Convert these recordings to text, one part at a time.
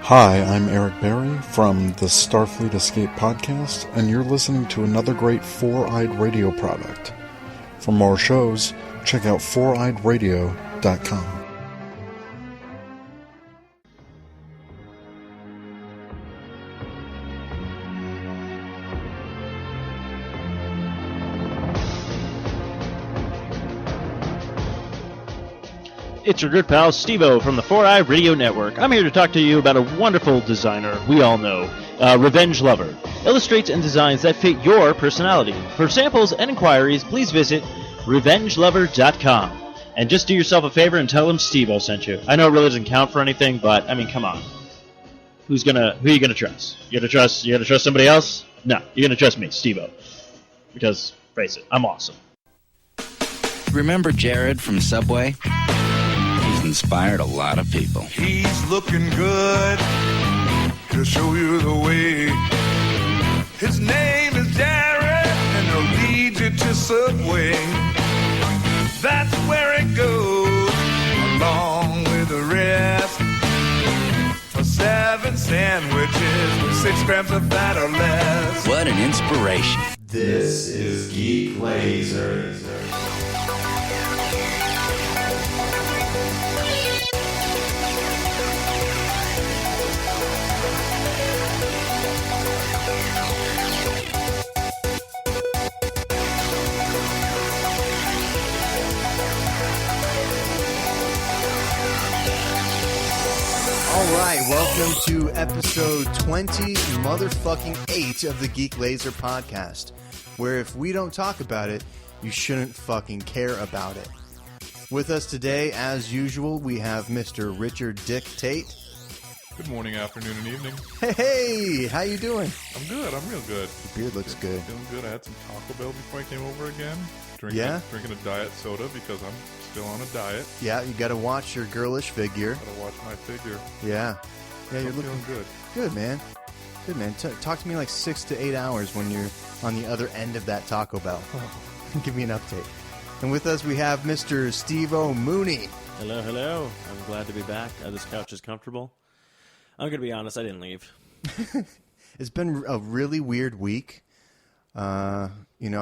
Hi, I'm Eric Berry from the Starfleet Escape podcast, and you're listening to another great Four-Eyed Radio product. For more shows, check out foureyedradio.com. It's your good pal, Steve-O from the 4i Radio Network. I'm here to talk to you about a wonderful designer we all know, Revenge Lover. Illustrates and designs that fit your personality. For samples and inquiries, please visit revengelover.com. And just do yourself a favor and tell them Steve-O sent you. I know it really doesn't count for anything, but, I mean, come on. Who are you gonna trust? You gonna trust somebody else? No, you're gonna trust me, Steve-O. Because, face it, I'm awesome. Remember Jared from Subway? He's inspired a lot of people. He's looking good to show you the way. His name is Jared, and he'll lead you to Subway. That's where it goes, along with the rest. For 7 sandwiches with 6 grams of fat or less. What an inspiration. This is Geek Lazer. Alright, welcome to episode 20 motherfucking 8 of the Geek Lazer podcast, where if we don't talk about it, you shouldn't fucking care about it. With us today, as usual, we have Mr. Richard Dick Tate. Good morning, afternoon, and evening. Hey, how you doing? I'm good. I'm real good. Your beard looks good. Feeling good. I had some Taco Bell before I came over again. Drinking a diet soda because I'm still on a diet. Yeah, you gotta watch your girlish figure. Gotta watch my figure. Yeah, you're looking feeling good. Good, man. Good, man. Talk to me like 6 to 8 hours when you're on the other end of that Taco Bell. Give me an update. And with us we have Mr. Steve-O Mooney. Hello, hello. I'm glad to be back. This couch is comfortable. I'm going to be honest, I didn't leave. It's been a really weird week. I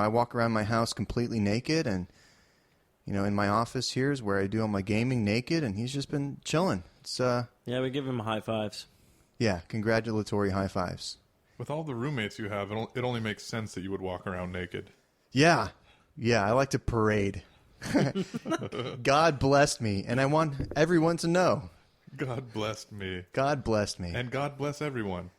walk around my house completely naked, and, in my office here is where I do all my gaming naked, and he's just been chilling. It's, Yeah, we give him high fives. Yeah, congratulatory high fives. With all the roommates you have, it only makes sense that you would walk around naked. Yeah, I like to parade. God blessed me, and I want everyone to know. God blessed me. God blessed me. And God bless everyone.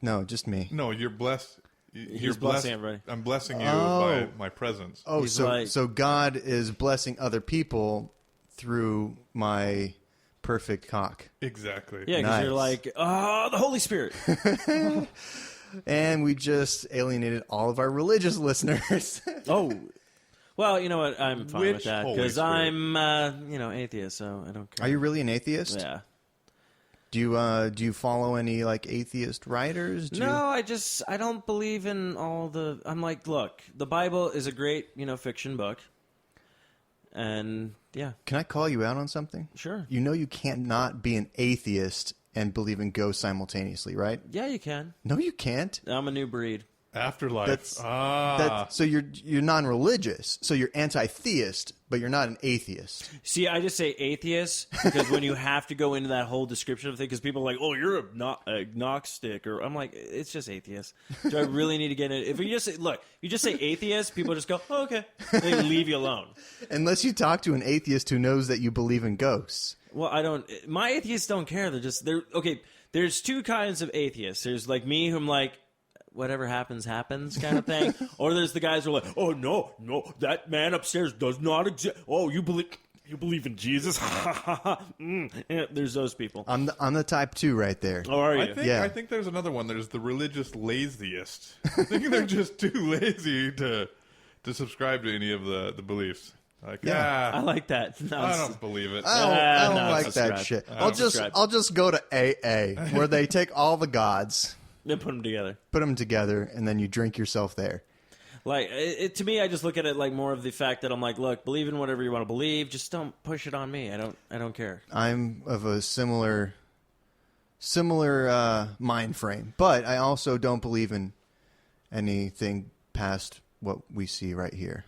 No, just me. No, you're blessed. He's blessing everybody. I'm blessing you by my presence. Oh, so God is blessing other people through my perfect cock. Exactly. Yeah, because you're like, the Holy Spirit. And we just alienated all of our religious listeners. Oh. Well, you know what? I'm fine with Which that Holy because Spirit? I'm, atheist, so I don't care. Are you really an atheist? Yeah. Do you follow any like atheist writers? No, I don't believe in all the. I'm like, look, the Bible is a great, fiction book, and yeah. Can I call you out on something? Sure. You know you can't not be an atheist and believe in ghosts simultaneously, right? Yeah, you can. No, you can't. I'm a new breed. Afterlife. So you're non-religious. So you're anti-theist, but you're not an atheist. See, I just say atheist because when you have to go into that whole description of things, because people are like, "Oh, you're agnostic," or I'm like, "It's just atheist." Do I really need to get it? If you just say atheist, people just go, "Oh, okay," they leave you alone. Unless you talk to an atheist who knows that you believe in ghosts. Well, I don't. My atheists don't care. They're okay. There's two kinds of atheists. There's like me, who I'm like, whatever happens, happens kind of thing. Or there's the guys who are like, oh, no, that man upstairs does not exist. Oh, you believe in Jesus? Yeah, there's those people. I'm the type 2 right there. Oh, are you? I think there's another one. There's the religious laziest. I think they're just too lazy to subscribe to any of the beliefs. Like, I like that. No, I don't believe it. I don't like that subscribe. shit. I'll just go to AA where they take all the gods. Then put them together. Put them together, and then you drink yourself there. Like, to me, I just look at it like more of the fact that I'm like, look, believe in whatever you want to believe. Just don't push it on me. I don't care. I'm of a similar similar mind frame. But I also don't believe in anything past what we see right here.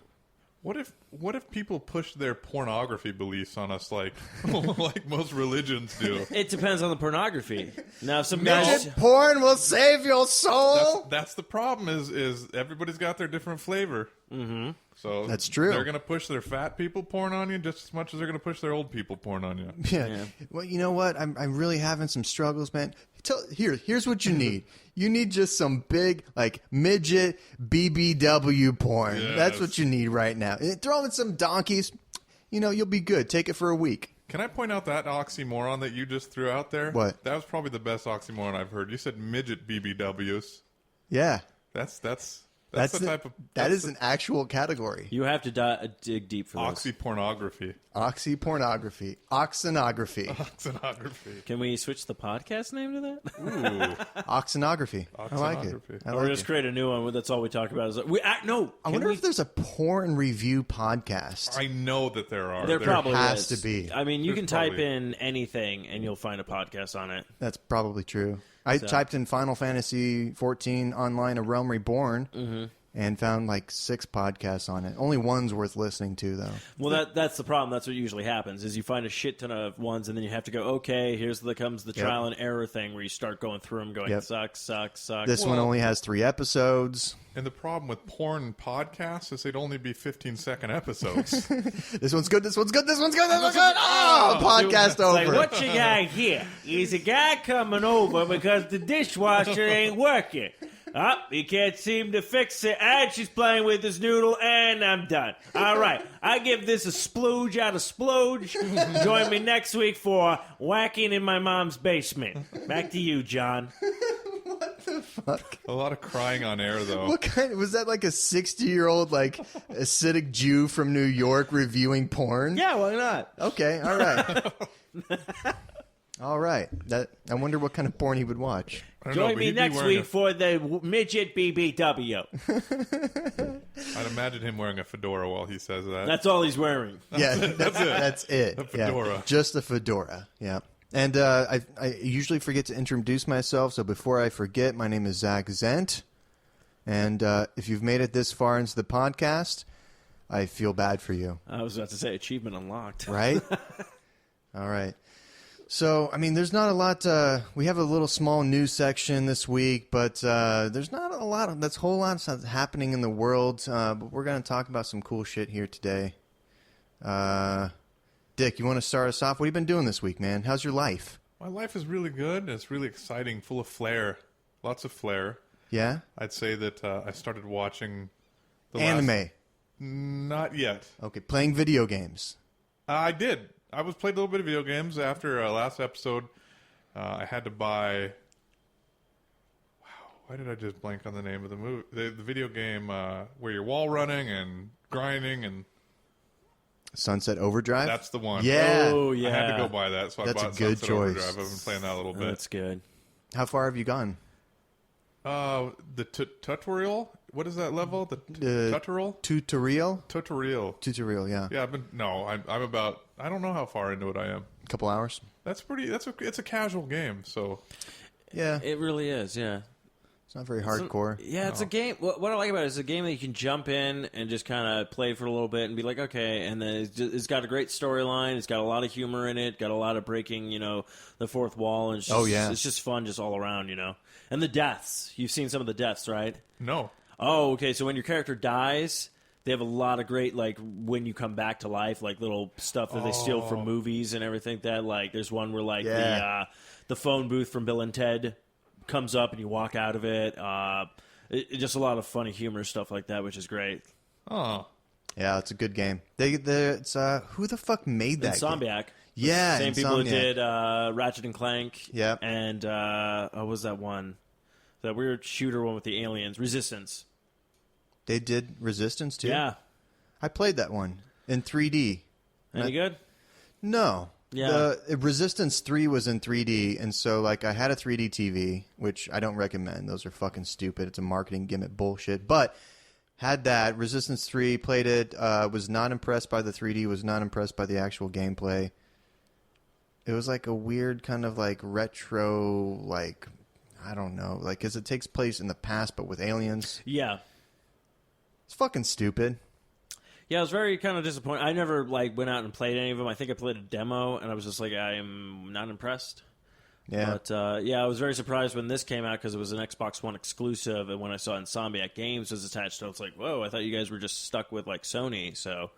What if people push their pornography beliefs on us like like most religions do? It depends on the pornography. Now, if some guys... Midget porn will save your soul. That's the problem. Is everybody's got their different flavor. Mm-hmm. So that's true. They're going to push their fat people porn on you just as much as they're going to push their old people porn on you. Yeah. Well, you know what? I'm really having some struggles, man. Here's what you need. You need just some big, like, midget BBW porn. Yes. That's what you need right now. Throw in some donkeys. You'll be good. Take it for a week. Can I point out that oxymoron that you just threw out there? What? That was probably the best oxymoron I've heard. You said midget BBWs. Yeah. That's the type of... That is an actual category. You have to dig deep for this. Oxypornography. Oxypornography. Oxenography. Oxenography. Can we switch the podcast name to that? Ooh. Oxenography. I like it. Or just create a new one where that's all we talk about. Is no. I wonder if there's a porn review podcast. I know that there are. There probably has is. to be. I mean, you There's can type probably... in anything and you'll find a podcast on it. That's probably true. I typed in Final Fantasy 14 Online: A Realm Reborn and found like 6 podcasts on it. Only one's worth listening to, though. Well, that's the problem. That's what usually happens is you find a shit ton of ones and then you have to go, okay, comes the trial and error thing where you start going through them going, sucks. This one only has 3 episodes. And the problem with porn podcasts is they'd only be 15-second episodes. This one's good, this one's good, this one's good, this one's good. Oh, podcast over. Like, what you got here? He's a guy coming over because the dishwasher ain't working. He can't seem to fix it, and she's playing with his noodle, and I'm done. All right, I give this a splooge out of splooge. Join me next week for Whacking in My Mom's Basement. Back to you, John. What the fuck? A lot of crying on air, though. What kind? Was that like a 60-year-old, like, acidic Jew from New York reviewing porn? Yeah, why not? Okay, all right. All right. I wonder what kind of porn he would watch. Join me next week for the midget BBW. I'd imagine him wearing a fedora while he says that. That's all he's wearing. Yeah, that's it. A fedora. Yeah, just a fedora. Yeah. And I usually forget to introduce myself, so before I forget, my name is Zach Zent. And if you've made it this far into the podcast, I feel bad for you. I was about to say achievement unlocked. Right? All right. So, I mean, there's not a lot. We have a little small news section this week, but there's not a lot. That's a whole lot happening in the world. But we're going to talk about some cool shit here today. Dick, you want to start us off? What have you been doing this week, man? How's your life? My life is really good. It's really exciting, full of flair. Lots of flair. Yeah? I'd say that I started watching the anime. Not yet. Okay, playing video games. I did. I was playing a little bit of video games after last episode. I had to buy... Wow, why did I just blank on the name of the movie? The video game where you're wall running and grinding and... Sunset Overdrive? That's the one. Yeah. Oh, yeah. I had to go buy that, so That's I bought a good Sunset choice. Overdrive. I've been playing that a little bit. That's good. How far have you gone? The tutorial? What is that level? The tutorial? Tutorial, yeah. Yeah, I'm about, I don't know how far into it I am. A couple hours. It's a casual game, so. Yeah. It really is, yeah. It's not very hardcore. It's a game. What I like about it is a game that you can jump in and just kind of play for a little bit and be like, okay. And then it's got a great storyline. It's got a lot of humor in it. Got a lot of breaking, the fourth wall. And it's just fun, just all around, And the deaths. You've seen some of the deaths, right? No. Oh, okay. So when your character dies, they have a lot of great, like, when you come back to life, like little stuff that they steal from movies and everything. That like, there's one where like the phone booth from Bill and Ted comes up and you walk out of it. Just a lot of funny humor stuff like that, which is great. Oh, yeah, it's a good game. It's who the fuck made that? Insomniac. Yeah, same people who did Ratchet and Clank. Yep. And what was that one? That weird shooter one with the aliens, Resistance. They did Resistance too. Yeah, I played that one in 3D. Any good? No. Yeah. The Resistance 3 was in 3D, and so like I had a 3D TV, which I don't recommend. Those are fucking stupid. It's a marketing gimmick bullshit. But had that Resistance 3, played it, was not impressed by the 3D, was not impressed by the actual gameplay. It was like a weird kind of like retro, like, I don't know, like, because it takes place in the past, but with aliens. Yeah. It's fucking stupid. Yeah, I was very kind of disappointed. I never like went out and played any of them. I think I played a demo, and I was just like, I am not impressed. Yeah. But, I was very surprised when this came out because it was an Xbox One exclusive, and when I saw Insomniac Games was attached, I was like, whoa, I thought you guys were just stuck with, like, Sony, so...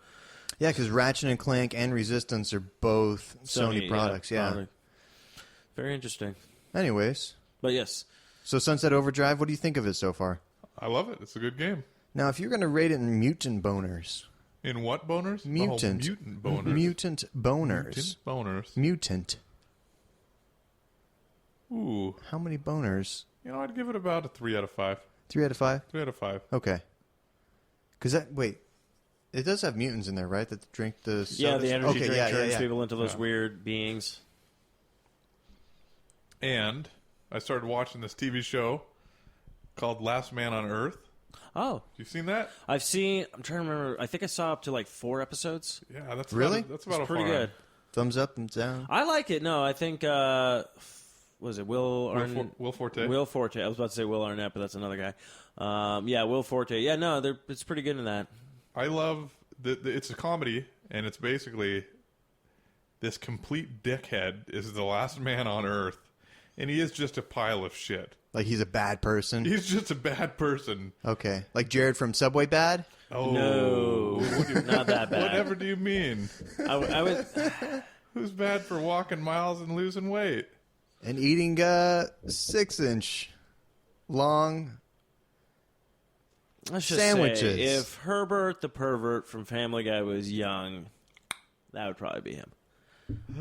Yeah, because Ratchet and Clank and Resistance are both Sony products, yeah. probably. Very interesting. Anyways. But, yes. So Sunset Overdrive, what do you think of it so far? I love it. It's a good game. Now, if you're going to rate it in mutant boners... In what boners? Mutant. Oh, mutant boners. Mutant boners. Mutant boners. Mutant. Ooh. How many boners? You know, I'd give it about a 3 out of 5. 3 out of 5? 3 out of 5. Okay. Because that... Wait. It does have mutants in there, right? That drink the sodas? Yeah, the energy Okay, drink turns yeah. people into those weird beings. And I started watching this TV show called Last Man on Earth. Oh. You seen that? I've seen... I'm trying to remember. I think I saw up to, like, 4 episodes. Yeah, that's Really? That's about It's pretty good. Thumbs up and down? I like it. No, I think... was it Will Forte. Will Forte. I was about to say Will Arnett, but that's another guy. Yeah, Will Forte. Yeah, no, it's pretty good in that. I love it's a comedy, and it's basically this complete dickhead is the last man on Earth, and he is just a pile of shit. Like he's a bad person? He's just a bad person. Okay. Like Jared from Subway bad? Oh No, not that bad. Whatever do you mean? I would. Who's bad for walking miles and losing weight? And eating 6-inch long Let's just sandwiches. say, if Herbert the pervert from Family Guy was young, that would probably be him.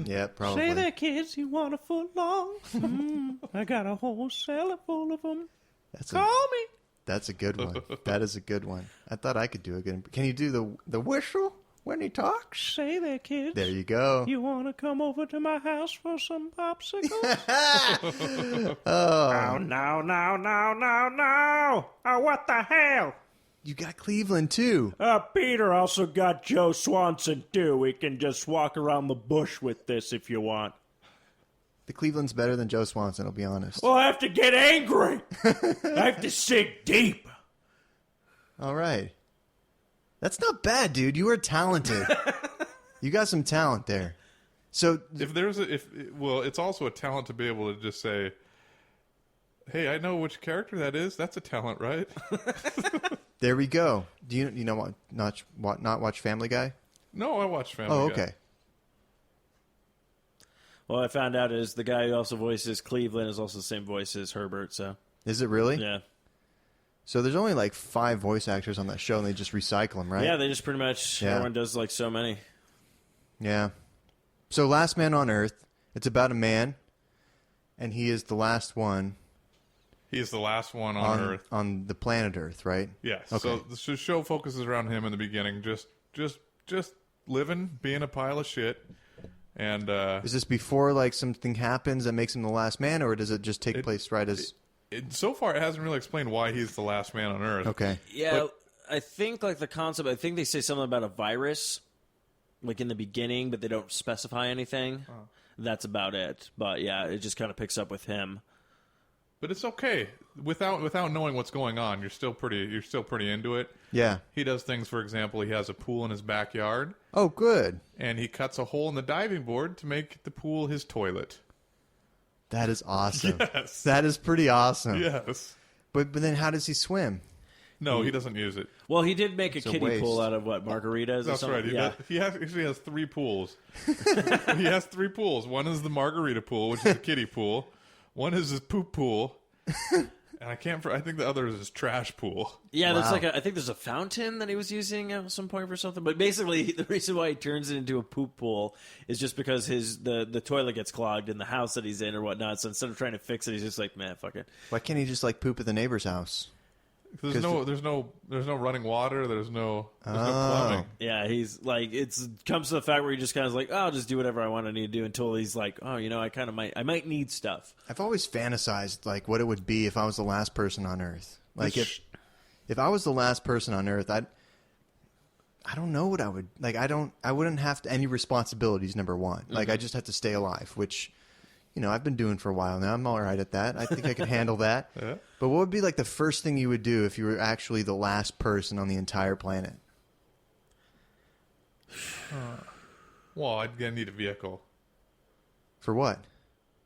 Yeah, probably. Say that, kids, you want a foot long? I got a whole cellar full of them. Call me. That's a good one. That is a good one. I thought I could do a good... Can you do the whistle when he talks? Say that, kids. There you go. You want to come over to my house for some popsicles? Oh, No. Oh, what the hell? you got Cleveland, too. Peter also got Joe Swanson, too. We can just walk around the bush with this if you want. The Cleveland's better than Joe Swanson, I'll be honest. Well, I have to get angry. I have to sink deep. All right. That's not bad, dude. You are talented. You got some talent there. So it's also a talent to be able to just say, "Hey, I know which character that is. That's a talent, right?" there we go. Do you know what? Not watch Family Guy? No, I watched Family Oh, Guy. okay. Well, I found out is the guy who also voices Cleveland is also the same voice as Herbert. So Is it really? yeah. So there's only like 5 voice actors on that show, and they just recycle them, right? Yeah, they just pretty much, everyone does like so many. Yeah. So Last Man on Earth, it's about a man, and he is the last one He's the last one on Earth. On the planet Earth, right? Yes. Okay. So the show focuses around him in the beginning, just living, being a pile of shit. And is this before like something happens that makes him the last man, or does it just take place right as... so far, it hasn't really explained why he's the last man on Earth. Okay. Yeah, I think like the concept, I think they say something about a virus, like in the beginning, but they don't specify anything. That's about it. But yeah, it just kind of picks up with him. But it's okay without knowing what's going on. You're still pretty into it. Yeah. He does things. For example, he has a pool in his backyard. Oh, good. And he cuts a hole in the diving board to make the pool his toilet. That is awesome. Yes. That is pretty awesome. Yes. But then how does he swim? No, he doesn't use it. Well, he did make a kiddie waste. pool out of what, margaritas or That's something? right. He actually has 3 pools. He has 3 pools. One is the margarita pool, which is a kiddie pool. One is his poop pool. And I think the other is his trash pool. Yeah, there's Wow. I think there's a fountain that he was using at some point for something. But basically, the reason why he turns it into a poop pool is just because the toilet gets clogged in the house that he's in or whatnot. So instead of trying to fix it, he's just like, man, fuck it. Why can't he just like poop at the neighbor's house? There's no running water. There's no plumbing. Yeah, he's like, comes to the fact where he just kind of like, oh, I'll just do whatever I want to need to do until he's like, oh, I might need stuff. I've always fantasized like what it would be if I was the last person on Earth. Like if I was the last person on Earth, I don't know what I would like. I wouldn't have any responsibilities. Number one, like I just have to stay alive, which, I've been doing for a while now. I'm all right at that. I think I could handle that. Yeah. But what would be like the first thing you would do if you were actually the last person on the entire planet? Well, I'd need a vehicle For what?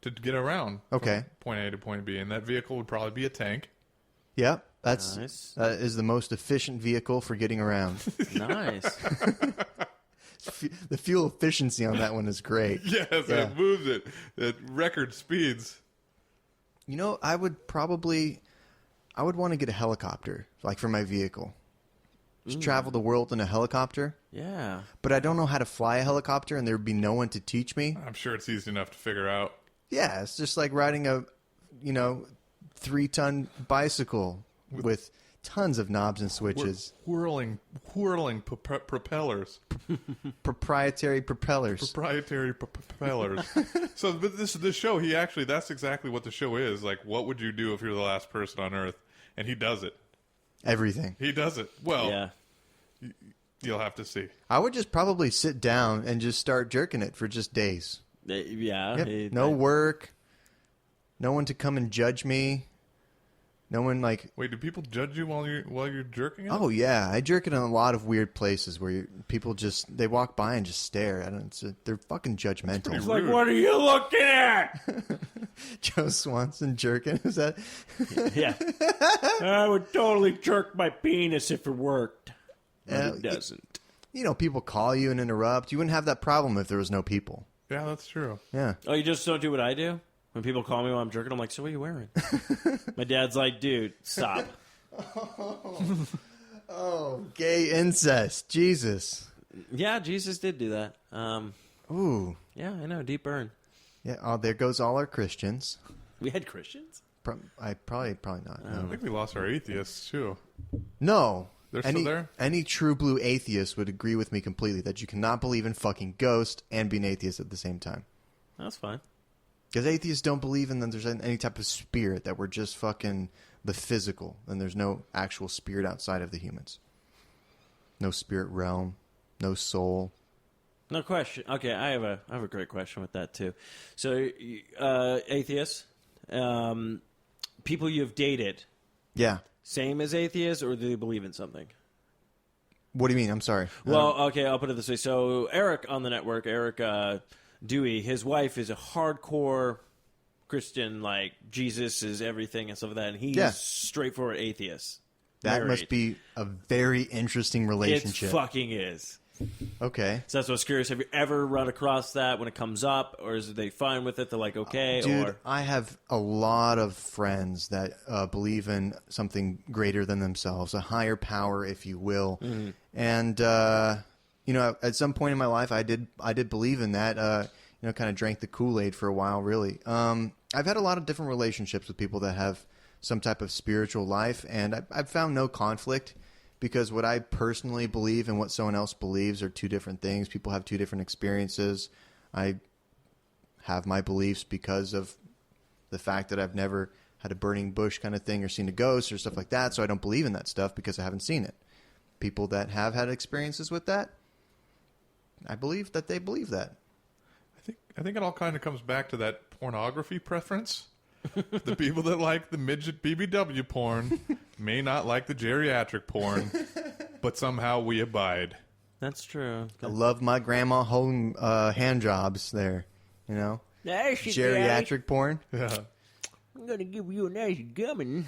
to get around. Okay. From point A to point B, and that vehicle would probably be a tank. Yep, that's Nice. that is the most efficient vehicle for getting around. Nice. The fuel efficiency on that one is great. Yes, Yeah. it moves it at record speeds. I would want to get a helicopter, like for my vehicle. Just travel the world in a helicopter. Yeah. But I don't know how to fly a helicopter, and there would be no one to teach me. I'm sure it's easy enough to figure out. Yeah, it's just like riding a, 3-ton bicycle with tons of knobs and switches. Whirling propellers. Proprietary propellers. Proprietary propellers. So, but this show, that's exactly what the show is. Like, what would you do if you're the last person on Earth? And he does it. Everything. He does it. Well, Yeah. you'll have to see. I would just probably sit down and just start jerking it for just days. Yeah. Yep. No work. No one to come and judge me. No one like. Wait, do people judge you while you're jerking it? Oh yeah, I jerk it in a lot of weird places where people they walk by and just stare. They're fucking judgmental. It's like, what are you looking at? Joe Swanson jerking. Is that? Yeah. I would totally jerk my penis if it worked. But Yeah, it doesn't. People call you and interrupt. You wouldn't have that problem if there was no people. Yeah, that's true. Yeah. Oh, you just don't do what I do? When people call me while I'm jerking, I'm like, so what are you wearing? My dad's like, dude, stop. Oh, gay incest. Jesus. Yeah, Jesus did do that. Ooh. Yeah, I know, deep burn. Yeah. Oh, there goes all our Christians. We had Christians? Probably not. I think we lost our atheists too. No. They're still there? Any true blue atheist would agree with me completely that you cannot believe in fucking ghosts and be an atheist at the same time. That's fine. Because atheists don't believe in that there's any type of spirit, that we're just fucking the physical, and there's no actual spirit outside of the humans. No spirit realm, no soul. No question. Okay, I have a great question with that too. So, atheists, people you've dated, Yeah. same as atheists, or do they believe in something? What do you mean? I'm sorry. Well, okay, I'll put it this way. So Eric on the network, Eric Dewey, his wife is a hardcore Christian, like Jesus is everything and stuff like that, and he's straightforward atheist. that Married. must be a very interesting relationship. It fucking is. Okay. So that's what's curious. Have you ever run across that when it comes up, or is they fine with it? They're like, okay, Dude, or I have a lot of friends that believe in something greater than themselves, a higher power, if you will. Mm-hmm. And at some point in my life, I did believe in that. Kind of drank the Kool-Aid for a while, really. I've had a lot of different relationships with people that have some type of spiritual life, and I've found no conflict. Because what I personally believe and what someone else believes are two different things. People have two different experiences. I have my beliefs because of the fact that I've never had a burning bush kind of thing or seen a ghost or stuff like that. So I don't believe in that stuff because I haven't seen it. People that have had experiences with that, I believe that they believe that. I think it all kind of comes back to that pornography preference. The people that like the midget BBW porn may not like the geriatric porn, but somehow we abide. that's true. I love my grandma holding hand jobs there, Geriatric porn. Yeah. I'm gonna give you a nice gumming.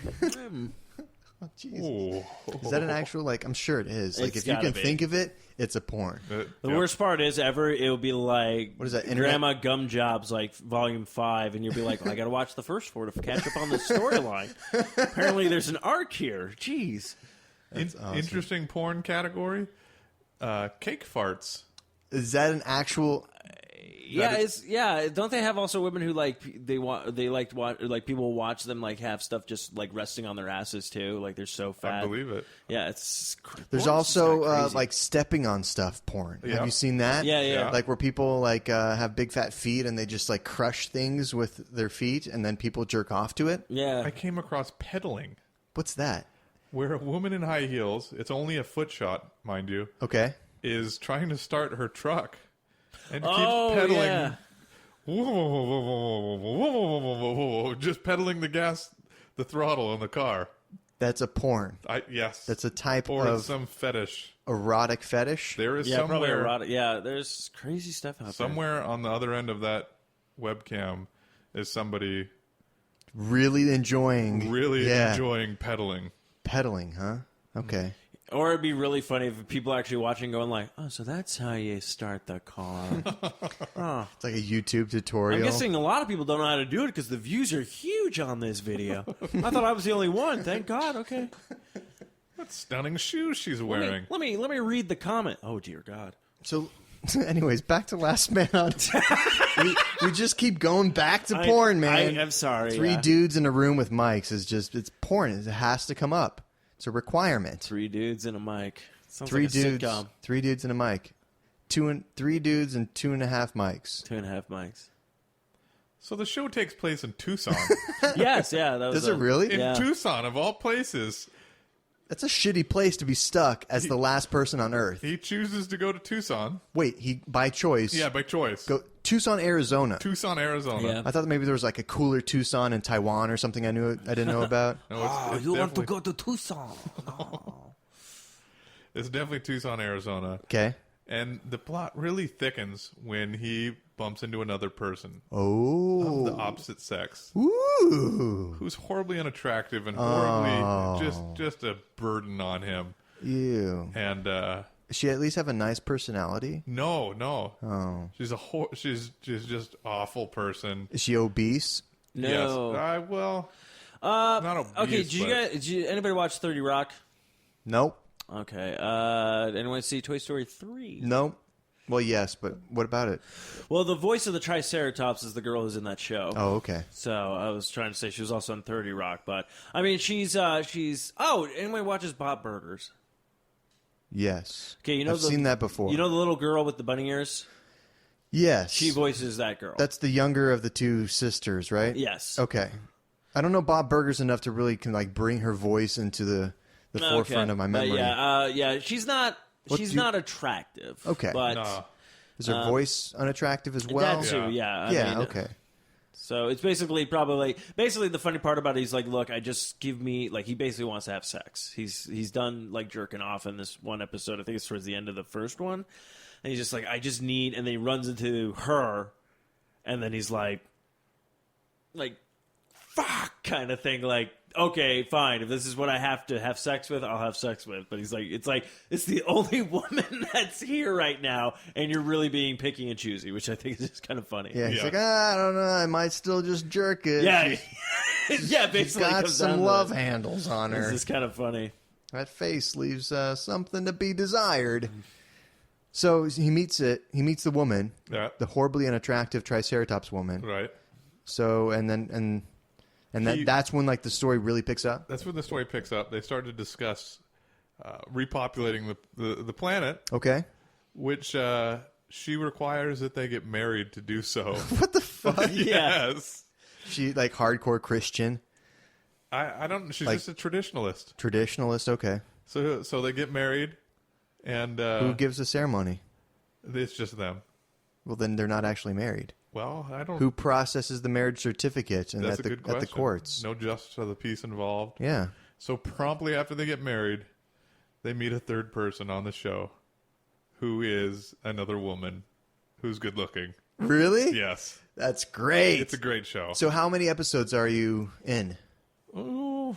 Oh, Jesus. Ooh. Is that an actual, I'm sure it is. Like, It's if you gotta can be. think of it, it's a porn. The Yeah. worst part is it'll be like, What is that, internet? Grandma Gum Jobs, like Volume 5, and you'll be like, well, I gotta watch the first 4 to catch up on the storyline. Apparently there's an arc here. Jeez. Awesome. Interesting porn category. Cake farts. Is that an actual... Yeah, don't they have also women who people watch them like have stuff just like resting on their asses too, like they're so fat. I believe it. Yeah, it's There's porn's just also kinda crazy. like stepping on stuff porn. Yeah. Have you seen that? Yeah. Like where people have big fat feet and they just like crush things with their feet and then people jerk off to it. yeah. I came across peddling, What's that? where a woman in high heels, it's only a foot shot, mind you, Okay. is trying to start her truck and keeps Oh, pedaling. yeah. Just pedaling the gas, the throttle in the car. That's a porn. Yes. That's a type or of some fetish. erotic fetish. There is Yeah, probably somewhere, erotic. Yeah, there's crazy stuff out there. somewhere on the other end of that webcam is somebody Really enjoying. enjoying pedaling. Pedaling, huh? Okay. Or it'd be really funny if people are actually watching going like, oh, so that's how you start the car. It's like a YouTube tutorial. I'm guessing a lot of people don't know how to do it because the views are huge on this video. I thought I was the only one. Thank God. Okay. What stunning shoes she's wearing. Let me read the comment. Oh, dear God. So, anyways, back to Last Man on we just keep going back to porn, man. I'm sorry. Three dudes in a room with mics is just, it's porn. It has to come up. It's a requirement. 3 dudes and a mic. Sounds Three like a dudes. sitcom. 3 dudes and a mic. 3 dudes and 2.5 mics. 2.5 mics. So the show takes place in Tucson. Yes, yeah. That was Does it really? In Yeah. Tucson, of all places. That's a shitty place to be stuck as the last person on Earth. He chooses to go to Tucson. Wait, he by choice. Yeah, by choice. Go Tucson, Arizona. Tucson, Arizona. Yeah. I thought maybe there was like a cooler Tucson in Taiwan or something I didn't know about. No, it's you want to definitely- go to Tucson? It's definitely Tucson, Arizona. Okay. And the plot really thickens when he bumps into another person Oh. of the opposite sex Ooh. who's horribly unattractive and horribly Oh. just a burden on him. Ew. And Does she at least have a nice personality? no. Oh. She's she's just awful person. Is she obese? No. Yes. Not obese. Okay, but- did anybody watch 30 Rock? Nope. Okay. Anyone see Toy Story 3? Nope. Well, yes, but what about it? Well, the voice of the Triceratops is the girl who's in that show. Oh, okay. So I was trying to say she was also on 30 Rock, but I mean she's oh, anyone watches Bob Burgers? Yes. Okay, you know I've seen that before. You know the little girl with the bunny ears? Yes. She voices that girl. That's the younger of the two sisters, right? Yes. Okay. I don't know Bob Burgers enough to really bring her voice into the forefront of my But memory. yeah, she's not not attractive. Okay. But Nah. Is her voice unattractive as well? that too, yeah. I Yeah, mean, okay. So it's basically the funny part about it, he's like, look, he basically wants to have sex. He's done like jerking off in this one episode. I think it's towards the end of the first one. And he's just like, I just need, and then he runs into her, and then he's like, fuck, kind of thing. Like, okay, fine. If this is what I have to have sex with, I'll have sex with. But he's like, it's the only woman that's here right now, and you're really being picky and choosy, which I think is just kind of funny. Yeah, he's Yeah. like, I don't know, I might still just jerk it. Yeah. Yeah, She's basically. got comes down some to love it. handles on her. This is kind of funny. That face leaves something to be desired. So he meets the woman, Yeah. the horribly unattractive Triceratops woman. Right. So that's when like the story really picks up. That's when the story picks up. They start to discuss repopulating the planet, Okay. which she requires that they get married to do so. What the fuck? Yes. She like hardcore Christian, I don't. She's Like- just a traditionalist. traditionalist. Okay. So they get married, and Who gives the ceremony? it's just them. Well, then they're not actually married. Well, I don't. Who processes the marriage certificate and That's at a the good question. at the courts? No justice of the peace involved. Yeah. So promptly after they get married, they meet a third person on the show, who is another woman, who's good looking. Really? Yes, That's great. it's a great show. So how many episodes are you in? Oh,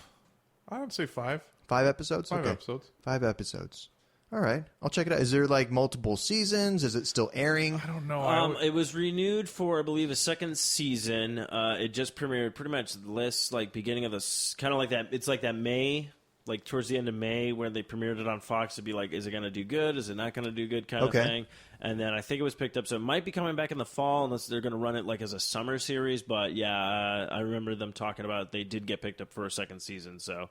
I would say 5. 5 episodes? 5 Okay. episodes. 5 episodes. All right. I'll check it out. Is there like multiple seasons? Is it still airing? I don't know. It was renewed for, I believe, a second season. It just premiered pretty much this beginning of the kind of like that. It's like that May, like towards the end of May, where they premiered it on Fox to be like, is it going to do good? Is it not going to do good? Kind Okay. of thing. And then I think it was picked up, so it might be coming back in the fall unless they're going to run it like as a summer series. But yeah, I remember them talking about they did get picked up for a second season. So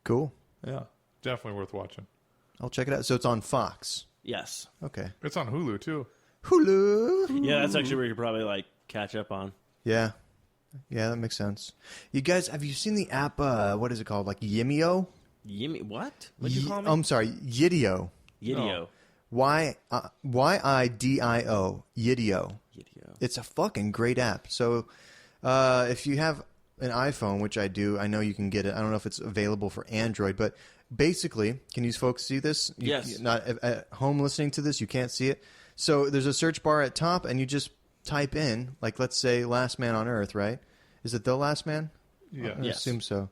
Cool. yeah, definitely worth watching. I'll check it out. So it's on Fox. yes, Okay. It's on Hulu too. Hulu. yeah, that's actually where you could probably like catch up on. Yeah. Yeah, that makes sense. You guys, have you seen the app, what is it called? Like Yimeo? What? What'd you call me? I'm sorry, Yidio. Yidio. Yidio. Yidio. It's a fucking great app. So if you have an iPhone, which I do, I know you can get it. I don't know if it's available for Android, but basically, can you folks see this? Yes. Not at home listening to this, you can't see it. So there's a search bar at top, and you just type in, like, let's say Last Man on Earth, right? Is it The Last Man? Yeah. I Yes. assume so.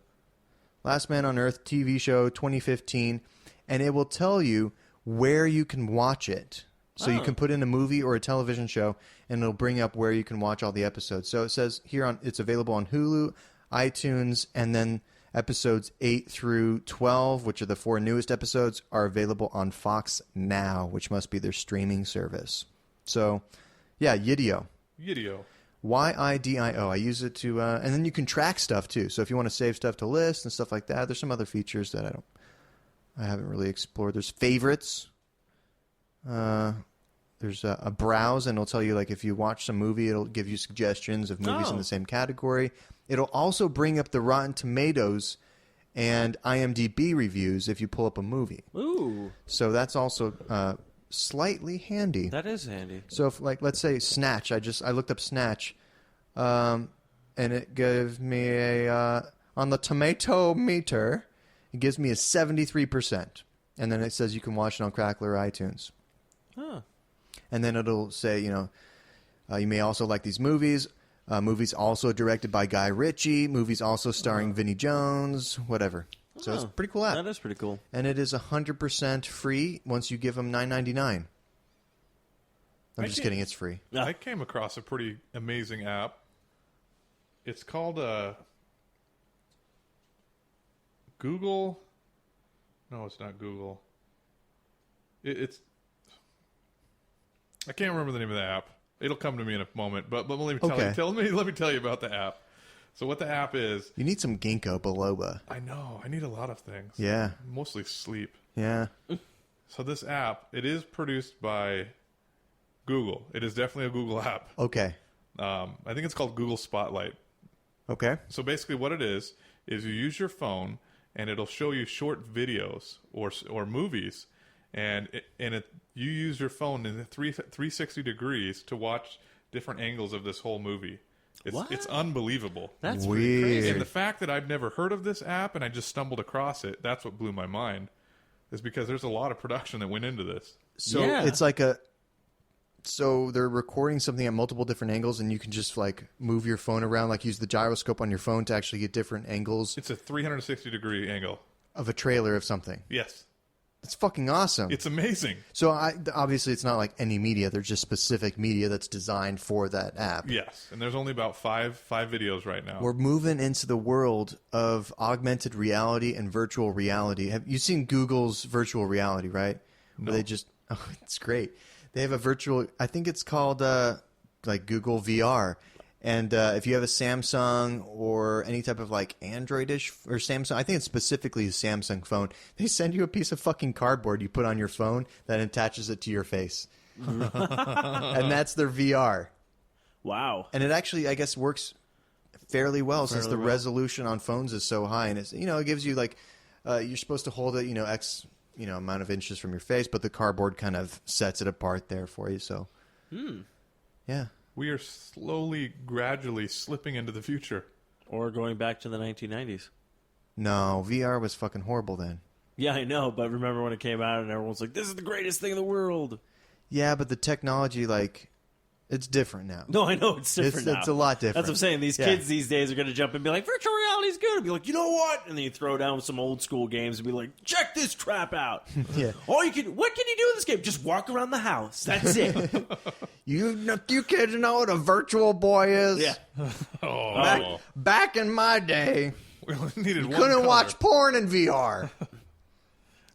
Last Man on Earth TV show 2015, and it will tell you where you can watch it. So you can put in a movie or a television show, and it'll bring up where you can watch all the episodes. So it says here it's available on Hulu, iTunes, and then episodes 8 through 12, which are the 4 newest episodes, are available on Fox Now, which must be their streaming service. So, yeah, Yidio. Yidio. Yidio. I use it to, and then you can track stuff too. So if you want to save stuff to lists and stuff like that, there's some other features that I haven't really explored. There's favorites. There's a browse, and it'll tell you, like, if you watch some movie, it'll give you suggestions of movies in the same category. It'll also bring up the Rotten Tomatoes and IMDb reviews if you pull up a movie. Ooh. So that's also slightly handy. That is handy. So if, like, let's say Snatch, I looked up Snatch, and it gave me on the tomato meter, it gives me a 73%. And then it says you can watch it on Crackler or iTunes. Huh. And then it'll say, you may also like these movies. Movies also directed by Guy Ritchie. Movies also starring Vinnie Jones, whatever. So it's a pretty cool app. That is pretty cool. And it is 100% free once you give them $9.99. I'm just kidding. It's free. I came across a pretty amazing app. It's called Google. No, it's not Google. It's. I can't remember the name of the app. It'll come to me in a moment. But let me tell you. Let me tell you about the app. So what the app is? You need some ginkgo biloba. I know. I need a lot of things. Yeah. Mostly sleep. Yeah. So this app, it is produced by Google. It is definitely a Google app. Okay. I think it's called Google Spotlight. Okay. So basically what it is you use your phone and it'll show you short videos or movies, and you use your phone in 360 degrees to watch different angles of this whole movie. It's unbelievable. That's weird. pretty crazy. And the fact that I've never heard of this app and I just stumbled across it, that's what blew my mind, is because there's a lot of production that went into this. So it's like so they're recording something at multiple different angles, and you can just, like, move your phone around, like use the gyroscope on your phone to actually get different angles It's a 360-degree angle. of a trailer of something. Yes. It's fucking awesome. It's amazing. So obviously it's not like any media. There's just specific media that's designed for that app. Yes. And there's only about five videos right now. We're moving into the world of augmented reality and virtual reality. Have you seen Google's virtual reality, right? No. Where they just, it's great. They have a virtual, I think it's called like Google VR. And if you have a Samsung or any type of, like, Android-ish or Samsung, I think it's specifically a Samsung phone, they send you a piece of fucking cardboard you put on your phone that attaches it to your face. And that's their VR. Wow. And it actually, I guess, works fairly well since the resolution on phones is so high. And it's, it gives you, like, you're supposed to hold it, X, amount of inches from your face, but the cardboard kind of sets it apart there for you. So, yeah. We are gradually slipping into the future. Or going back to the 1990s. No, VR was fucking horrible then. Yeah, I know, but remember when it came out and everyone's like, this is the greatest thing in the world. Yeah, but the technology, like, it's different now. No, I know it's different now. It's a lot different. That's what I'm saying. These kids these days are going to jump and be like, virtual reality's good. And be like, you know what? And then you throw down some old school games and be like, check this crap out. Yeah. What can you do in this game? Just walk around the house. That's it. You kids know what a virtual boy is? Yeah. Back in my day, We only needed you one couldn't color. watch porn in VR.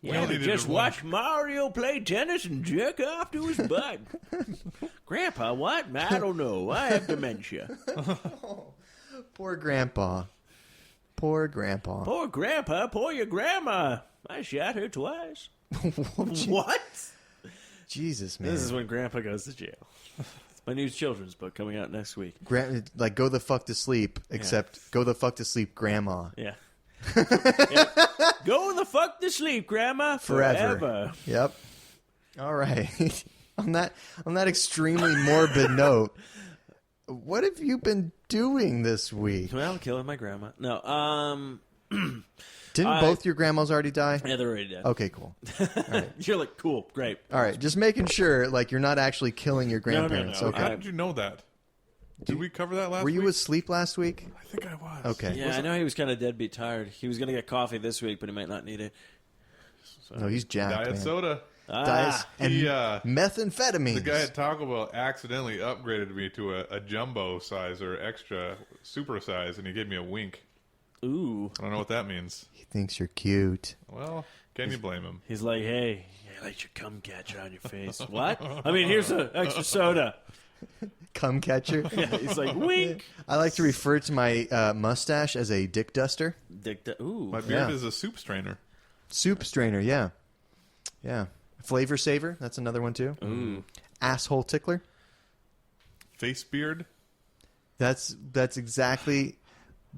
Yeah, only needed just one. watch Mario play tennis and jerk off to his butt. Grandpa, what? I don't know. I have dementia. Poor grandpa. Poor grandpa. Poor grandpa, poor your grandma. I shot her twice. What? Jesus, man. This is when grandpa goes to jail. It's my new children's book coming out next week. Like, go the fuck to sleep, except go the fuck to sleep, grandma. Yeah. Go the fuck to sleep, Grandma. Forever. Yep. All right. on that extremely morbid note, what have you been doing this week? Well, killing my grandma. No. Didn't both your grandmas already die? Yeah, they're already dead. Okay, cool. All right. You're like, cool, great. All right, just making sure, like, you're not actually killing your No, no, grandparents. no. Okay. How did you know that? Did we cover that last Were week? you asleep last week? I think I was. Okay. Yeah, I know he was kind of deadbeat tired. He was going to get coffee this week, but he might not need it. No, he's jacked, Diet man. soda. Diet and He, methamphetamines. The guy at Taco Bell accidentally upgraded me to a jumbo size or extra super size, and he gave me a wink. Ooh. I don't know what that means. He thinks you're cute. Well, can you blame him? He's like, hey, I like your cum catcher on your face. What? I mean, here's an extra soda. Cum catcher. Yeah, he's like, wink. I like to refer to my mustache as a dick duster. Ooh. My beard Yeah. is a soup strainer. Soup strainer, yeah. Yeah. Flavor saver, that's another one too. Ooh. Asshole tickler. Face beard. That's exactly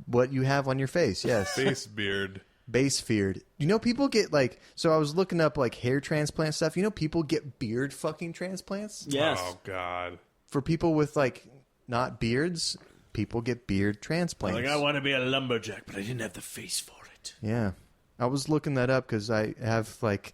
what you have on your face, yes. Face beard. Base beard. You know, people get like, so I was looking up like hair transplant stuff. You know, people get beard fucking transplants? Yes. Oh, God. For people with like not beards, people get beard transplants. Like, I want to be a lumberjack, but I didn't have the face for it. Yeah. I was looking that up because I have like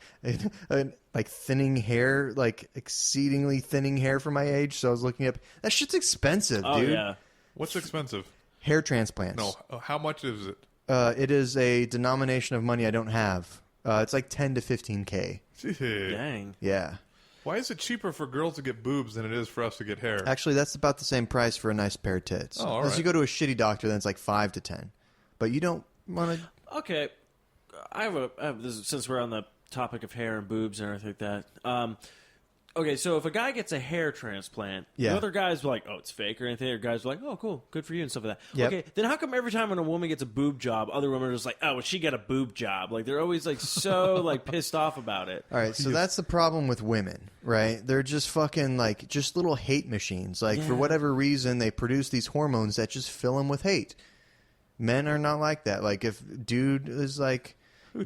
like thinning hair, like exceedingly thinning hair for my age. So I was looking up. That shit's expensive, Oh, dude. yeah. What's expensive? Hair transplants. No, how much is it? It is a denomination of money I don't have. It's like 10 to 15K. Dang. Yeah. Why is it cheaper for girls to get boobs than it is for us to get hair? Actually, that's about the same price for a nice pair of tits. Oh, all Unless right. you go to a shitty doctor, then it's like 5 to 10. But you don't want to. Okay. I have this, since we're on the topic of hair and boobs and everything like that. Okay, so if a guy gets a hair transplant, Yeah. the other guys are like, oh, it's fake or anything, or guys are like, oh, cool, good for you and stuff like that. Yep. Okay, then how come every time when a woman gets a boob job, other women are just like, oh, well, she got a boob job? Like, they're always like so like pissed off about it. All right, so that's the problem with women, right? They're just fucking like just little hate machines. Like for Yeah. whatever reason, they produce these hormones that just fill them with hate. Men are not like that. Like if dude is like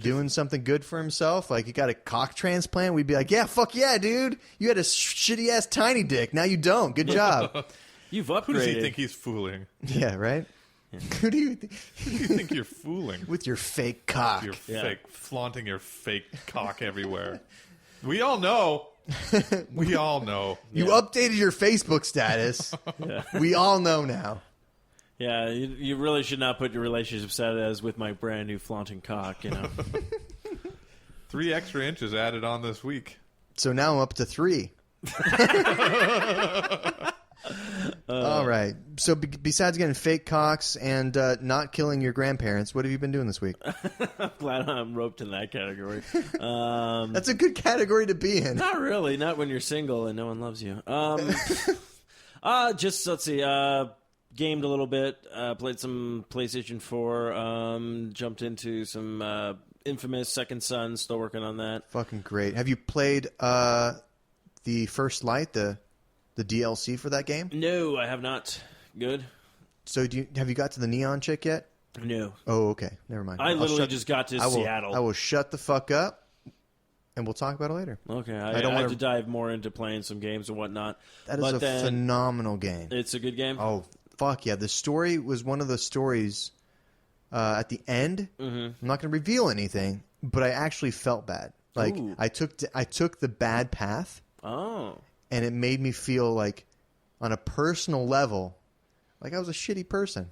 doing something good for himself, like he got a cock transplant, we'd be like, yeah, fuck yeah, dude. You had a shitty ass tiny dick. Now you don't. Good job. You've Who does he upgraded. think he's fooling? Yeah, right. Who do you Who do you think you're fooling? with your fake cock? You're Yeah. fake, flaunting your fake cock everywhere. We all know. We all know. You updated your Facebook status. We all know now. Yeah, you really should not put your relationship status with my brand new flaunting cock, you know. 3 extra inches added on this week. So now I'm up to 3. All right. So besides getting fake cocks and not killing your grandparents, what have you been doing this week? I'm glad I'm roped in that category. That's a good category to be in. Not really, not when you're single and no one loves you. Just, let's see, gamed a little bit, played some PlayStation 4, jumped into some Infamous Second Son, still working on that. Fucking great. Have you played the First Light, the DLC for that game? No, I have not. Good? So have you got to the neon chick yet? No. Oh, okay. Never mind. I I'll literally shut- just got to I will, Seattle. I will shut the fuck up, and we'll talk about it later. Okay, I I don't have wanna- to dive more into playing some games and whatnot. That is but a then, phenomenal game. It's a good game? Oh, fuck yeah. The story was one of the stories at the end. Mm-hmm. I'm not going to reveal anything, but I actually felt bad. Like, Ooh. I took the bad path, Oh. and it made me feel like, on a personal level, like I was a shitty person.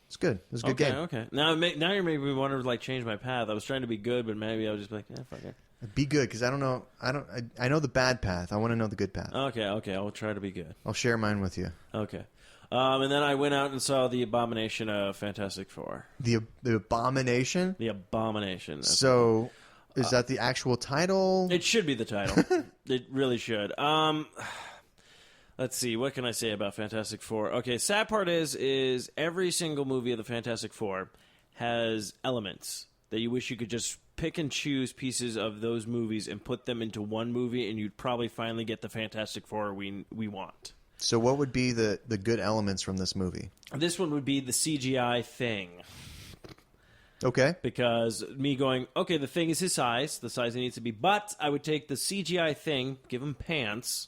It's good. It was a good game. Okay. Now you're making me want to like change my path. I was trying to be good, but maybe I was just be like, fuck it. Be good, because I don't know. I know the bad path. I want to know the good path. Okay, I'll try to be good. I'll share mine with you. Okay. And then I went out and saw The Abomination of Fantastic Four. The Abomination. The Abomination. That's- So, is that the actual title? It should be the title. It really should. Let's see. What can I say about Fantastic Four? Okay, sad part is every single movie of the Fantastic Four has elements that you wish you could just pick and choose pieces of those movies and put them into one movie, and you'd probably finally get the Fantastic Four we want. So what would be the good elements from this movie? This one would be the CGI thing. Okay. Because me going, okay, the thing is his size, the size it needs to be, but I would take the CGI thing, give him pants.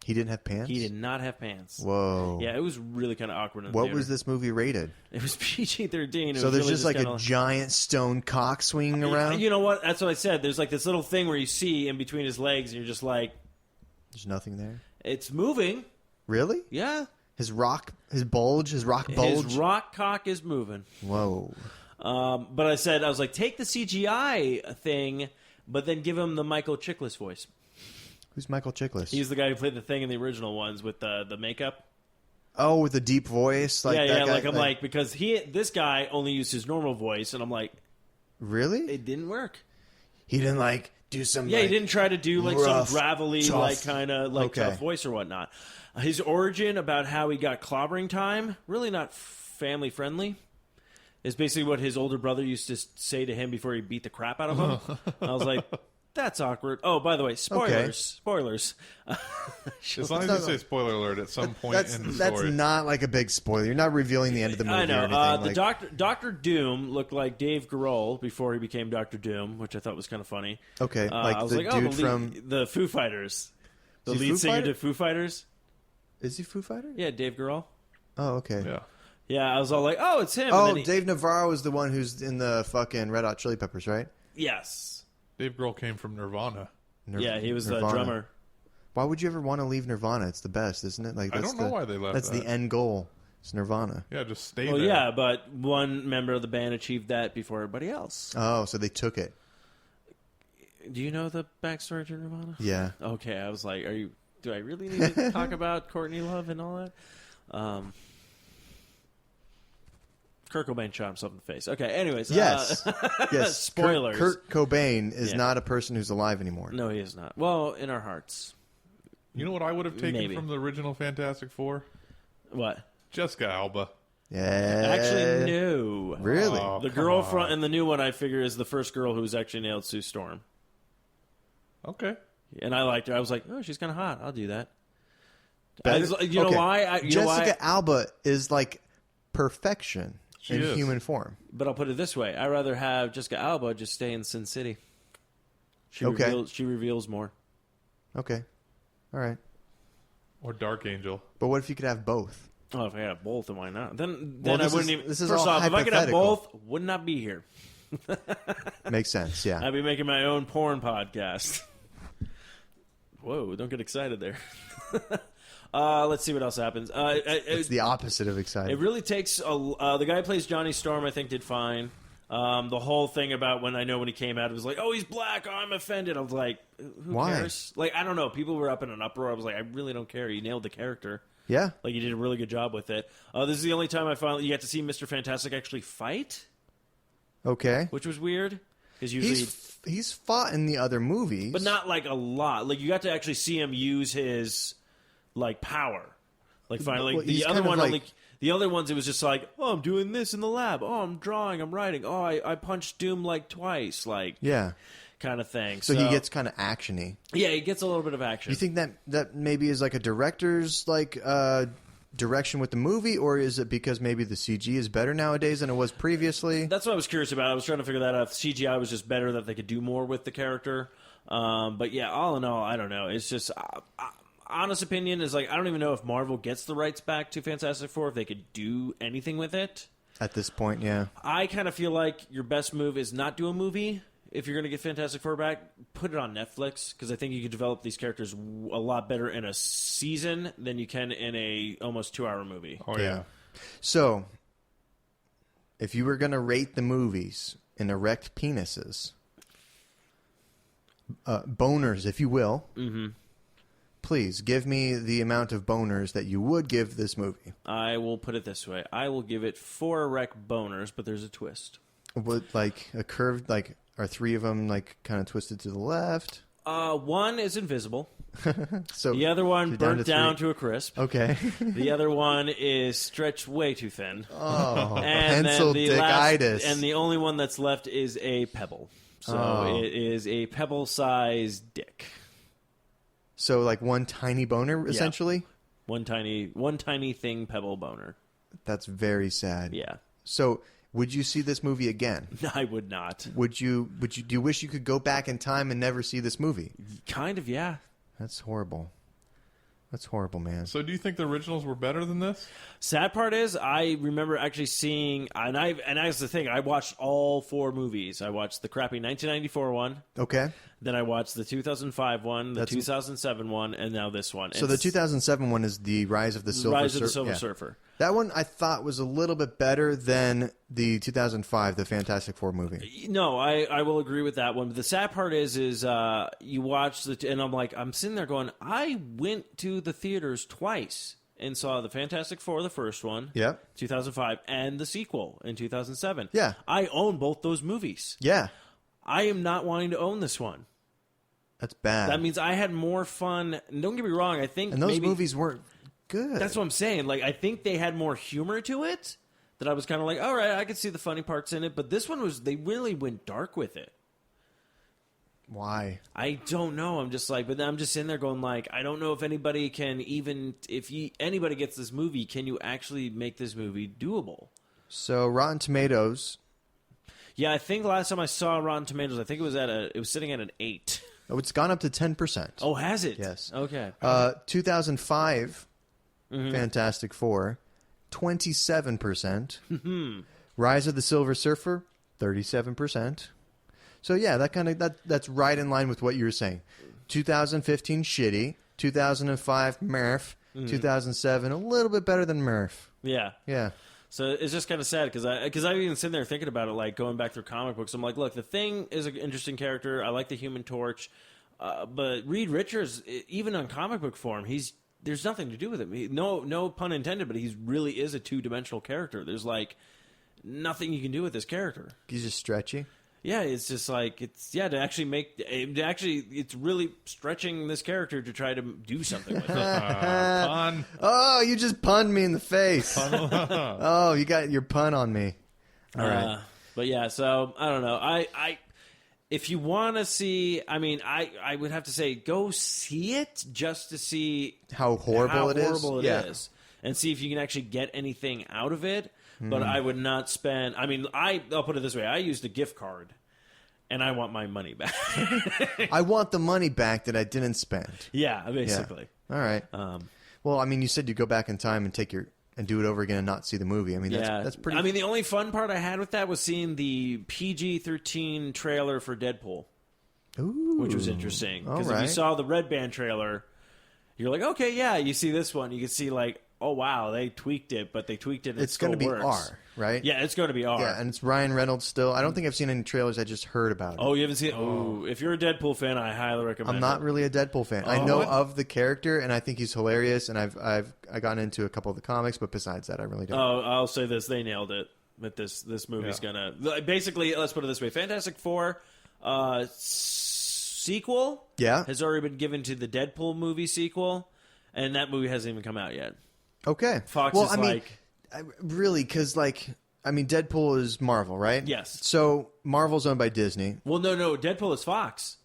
He didn't have pants? He did not have pants. Whoa. Yeah, it was really kind of awkward in the What theater. was this movie rated? It was PG-13. So there's just like a giant stone cock swinging around? You know what? That's what I said. There's like this little thing where you see in between his legs, and you're just like... There's nothing there? It's moving. Really? Yeah. His rock bulge? His rock cock is moving. Whoa. But I was like, take the CGI thing, but then give him the Michael Chiklis voice. Who's Michael Chiklis? He's the guy who played the thing in the original ones with the makeup. Oh, with the deep voice? Like that guy? Like I'm like, because this guy only used his normal voice, and I'm like... Really? It didn't work. He didn't like do some he didn't try to do like rough, some gravelly, tough. like kind of like tough voice or whatnot. His origin about how he got clobbering time, really not family friendly. Is basically what his older brother used to say to him before he beat the crap out of him. I was like, that's awkward. Oh, by the way, spoilers. Okay. Spoilers. As long as you say spoiler alert at some point in the story. That's not like a big spoiler. You're not revealing the end of the movie I know. or anything. Dr. Doom looked like Dave Grohl before he became Dr. Doom, which I thought was kind of funny. Okay, I was the like, dude from... the Foo Fighters. The Is he lead Foo singer Fighter? to Foo Fighters. Is he Foo Fighter? Yeah, Dave Grohl. Oh, okay. Yeah. Yeah, I was all like, oh, it's him. Oh, Dave Navarro is the one who's in the fucking Red Hot Chili Peppers, right? Yes. Dave Grohl came from Nirvana. Yeah, he was the Nirvana. drummer. Why would you ever want to leave Nirvana? It's the best, isn't it? Like I don't know why they left That's that. the end goal. It's Nirvana. Yeah, just stay Well, there. yeah, but one member of the band achieved that before everybody else. Oh, so they took it. Do you know the backstory to Nirvana? Yeah. Okay, I was like, do I really need to talk about Courtney Love and all that? Kurt Cobain shot himself in the face. Okay, anyways. Yes. Yes. Spoilers. Kurt Cobain is not a person who's alive anymore. No, he is not. Well, in our hearts. You know what I would have taken Maybe. from the original Fantastic Four? What? Jessica Alba. Yeah. Actually, no. Really? Oh, The come girl on. from in the new one, I figure, is the first girl who's actually nailed Sue Storm. Okay. And I liked her. I was like, oh, she's kind of hot. I'll do that. Better- You know okay. why? Jessica Alba is like perfection She in is. human form. But I'll put it this way: I'd rather have Jessica Alba just stay in Sin City. She reveals more. Okay. All right. Or Dark Angel. But what if you could have both? Oh, if I had both, then why not? Then Well, I this wouldn't is- even. this is First all off, if I could have hypothetical. both, would not be here. Makes sense, yeah. I'd be making my own porn podcast. Whoa! Don't get excited there. Let's see what else happens. It's the opposite of exciting. It really takes the guy who plays Johnny Storm, I think, did fine. The whole thing about when he came out, it was like, oh, he's black, oh, I'm offended. I was like, who Why? cares? Like, I don't know. People were up in an uproar. I was like, I really don't care. You nailed the character. Yeah. Like, you did a really good job with it. This is the only time you got to see Mr. Fantastic actually fight, Okay. which was weird. Because usually, He's fought in the other movies. but not like a lot. Like, you got to actually see him use his like power. Like finally, Well, he's the other kind of one like- only. The other ones, it was just like, oh, I'm doing this in the lab. Oh, I'm drawing. I'm writing. Oh, I punched Doom like twice, like Yeah. kind of thing. So he gets kind of actiony. yeah, he gets a little bit of action. You think that maybe is like a director's like direction with the movie, or is it because maybe the CG is better nowadays than it was previously? That's what I was curious about. I was trying to figure that out. If CGI was just better, that they could do more with the character. But yeah, all in all, I don't know. It's just honest opinion is like I don't even know if Marvel gets the rights back to Fantastic Four, if they could do anything with it. At this point, yeah. I kind of feel like your best move is not do a movie. If you're going to get Fantastic Four back, put it on Netflix, because I think you could develop these characters a lot better in a season than you can in a almost 2-hour movie. Oh, yeah. So, if you were going to rate the movies in erect penises, boners, if you will, please give me the amount of boners that you would give this movie. I will put it this way. I will give it 4 erect boners, but there's a twist. Would like a curved, like, are 3 of them like kind of twisted to the left? One is invisible. So The other one you're burnt down three. to a crisp. Okay. The other one is stretched way too thin. Oh, And pencil then the last, dickitis. and the only one that's left is a pebble. So Oh. it is a pebble-sized dick. So like one tiny boner, essentially? One tiny thing pebble boner. That's very sad. Yeah. So Would you see this movie again? I would not. Do you wish you could go back in time and never see this movie? Kind of, yeah. That's horrible. That's horrible, man. So do you think the originals were better than this? Sad part is, I remember actually seeing, and that's the thing, I watched all 4 movies. I watched the crappy 1994 one. Okay. Then I watched the 2005 one, the 2007 one, and now this one. So the 2007 one is the Rise of the Silver Surfer. That one I thought was a little bit better than the 2005, the Fantastic Four movie. No, I will agree with that one. But the sad part is you watch and I'm sitting there going, I went to the theaters twice and saw the Fantastic Four, the first one, 2005, and the sequel in 2007. Yeah. I own both those movies. Yeah. I am not wanting to own this one. That's bad. That means I had more fun. And don't get me wrong, I think and those movies weren't good. That's what I'm saying. Like, I think they had more humor to it. That I was kind of like, all right, I could see the funny parts in it. But this one they really went dark with it. Why? I don't know. I'm just like, but I'm just in there going like, I don't know if anybody can anybody gets this movie, can you actually make this movie doable? So Rotten Tomatoes. Yeah, I think last time I saw Rotten Tomatoes, I think it was sitting at an 8. Oh, it's gone up to 10%. Oh, has it? Yes. Okay. 2005, Fantastic Four, 27%. Rise of the Silver Surfer, 37%. So yeah, that's right in line with what you were saying. 2015, shitty. 2005, Murph. 2007, a little bit better than Murph. Yeah. Yeah. So it's just kind of sad because I even sitting there thinking about it, like going back through comic books. I'm like, look, the Thing is an interesting character. I like the Human Torch, but Reed Richards, even on comic book form, there's nothing to do with him. No pun intended, but he really is a 2-dimensional character. There's like nothing you can do with this character. He's just stretchy. Yeah, it's just like it's really stretching this character to try to do something with it. Pun. Oh, you just punned me in the face. Oh, you got your pun on me. All right. But yeah, so I don't know. I if you want to see, I mean, I would have to say go see it just to see how horrible it is, and see if you can actually get anything out of it. But I would not spend. I mean, I'll put it this way: I used a gift card, and I want my money back. I want the money back that I didn't spend. Yeah, basically. Yeah. All right. Well, I mean, you said you go back in time and and do it over again and not see the movie. I mean, that's pretty. I mean, the only fun part I had with that was seeing the PG-13 trailer for Deadpool, which was interesting because if you saw the Red Band trailer, you're like, okay, yeah. You see this one, you can see like, oh wow, they tweaked it, but they tweaked it. It's going to be R, right? Yeah, it's going to be R. Yeah, and it's Ryan Reynolds still. I don't think I've seen any trailers. I just heard about it. Oh, you haven't seen it? Oh, if you're a Deadpool fan, I highly recommend. I'm not really a Deadpool fan. I know of the character, and I think he's hilarious. And I've gotten into a couple of the comics, but besides that, I really don't. Oh, I'll say this: they nailed it. But this movie's gonna basically. Let's put it this way: Fantastic Four sequel, has already been given to the Deadpool movie sequel, and that movie hasn't even come out yet. Okay. Fox is really, because, Deadpool is Marvel, right? Yes. So, Marvel's owned by Disney. Well, no, Deadpool is Fox.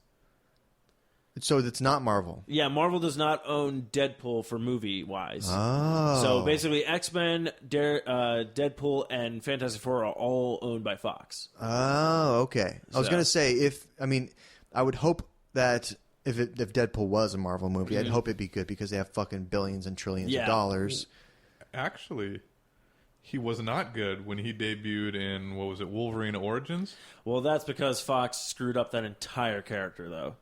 So, it's not Marvel. Yeah, Marvel does not own Deadpool for movie-wise. Oh. So, basically, X-Men, Deadpool, and Fantastic Four are all owned by Fox. Oh, okay. I was going to say, I would hope that if Deadpool was a Marvel movie, I'd hope it'd be good because they have fucking billions and trillions of dollars. Actually, he was not good when he debuted in, what was it, Wolverine Origins? Well, that's because Fox screwed up that entire character, though.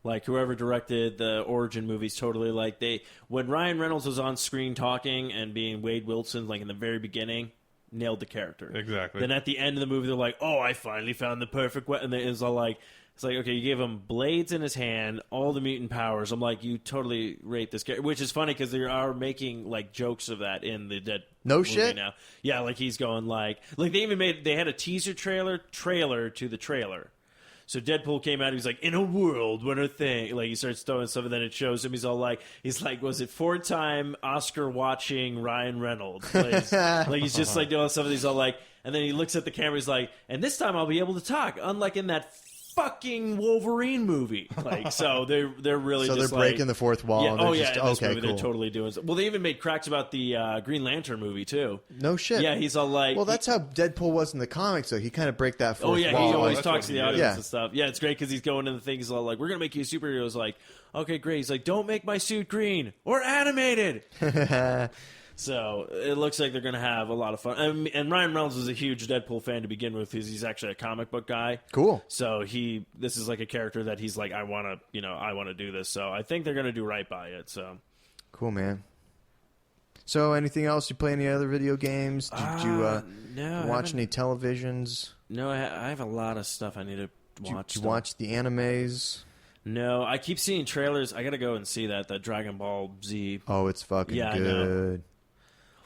Like, whoever directed the origin movies totally, when Ryan Reynolds was on screen talking and being Wade Wilson, in the very beginning, nailed the character. Exactly. Then at the end of the movie, they're like, oh, I finally found the perfect weapon. And it's all like... It's like, okay, you gave him blades in his hand, all the mutant powers. I'm like, you totally rate this character. Which is funny because they are making, jokes of that in the Dead movie shit now. Yeah, he's going, they even they had a teaser trailer to the trailer. So Deadpool came out, he's like, in a world when a thing, he starts throwing stuff, and then it shows him, he's like, was it 4-time Oscar-watching Ryan Reynolds? He's just, doing stuff, and he's all like, and then he looks at the camera, he's like, and this time I'll be able to talk, unlike in that fucking Wolverine movie. Like, so they're really So just they're breaking the fourth wall. Yeah, and they're oh just, yeah, in this okay, movie cool. they're totally doing. Well, they even made cracks about the Green Lantern movie too. No shit. Yeah, he's all like, Well, that's how Deadpool was in the comics, though. He kind of break that fourth oh yeah, wall. he always That's talks what to the he did. audience Yeah. and stuff. Yeah, it's great because he's going into the things like, we're gonna make you a superhero. It's like, okay, great. He's like, don't make my suit green or animated. So it looks like they're going to have a lot of fun. And Ryan Reynolds is a huge Deadpool fan to begin with because he's actually a comic book guy. Cool. So this is like a character that he's like, I want to do this. So I think they're going to do right by it. So Cool, man. So, anything else? You play any other video games? Did you no, watch any televisions? No, I have a lot of stuff I need to watch. Did you watch the animes? No, I keep seeing trailers. I got to go and see that Dragon Ball Z. Oh, it's fucking Yeah, I know. good.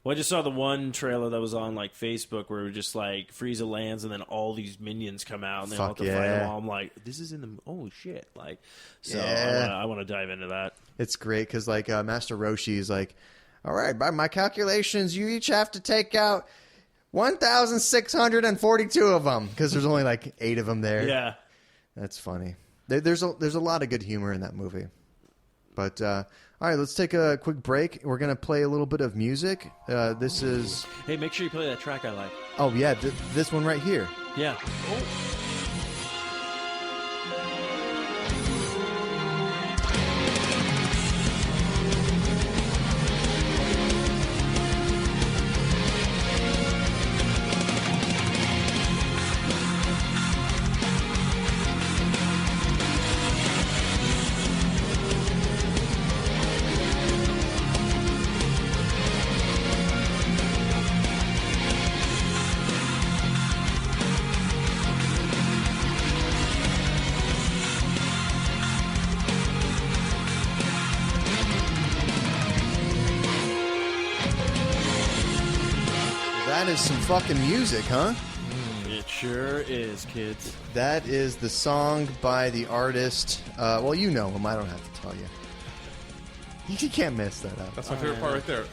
Well, I just saw the one trailer that was on like Facebook where it was just like Frieza lands and then all these minions come out and they all have Fuck to fight yeah. them all. I'm like, this is in the oh shit, like so. Yeah. I want to dive into that. It's great because, like, Master Roshi is like, all right, by my calculations, you each have to take out 1,642 of them because there's only like 8 of them there. Yeah, That's funny. There's a lot of good humor in that movie. But all right, let's take a quick break. We're gonna play a little bit of music. This is hey, make sure you play that track I like. oh yeah, this one right here. Yeah. That is some fucking music, huh? It sure is, kids. That is the song by the artist. Well, you know him. I don't have to tell you. You can't mess that up. That's my favorite part right there.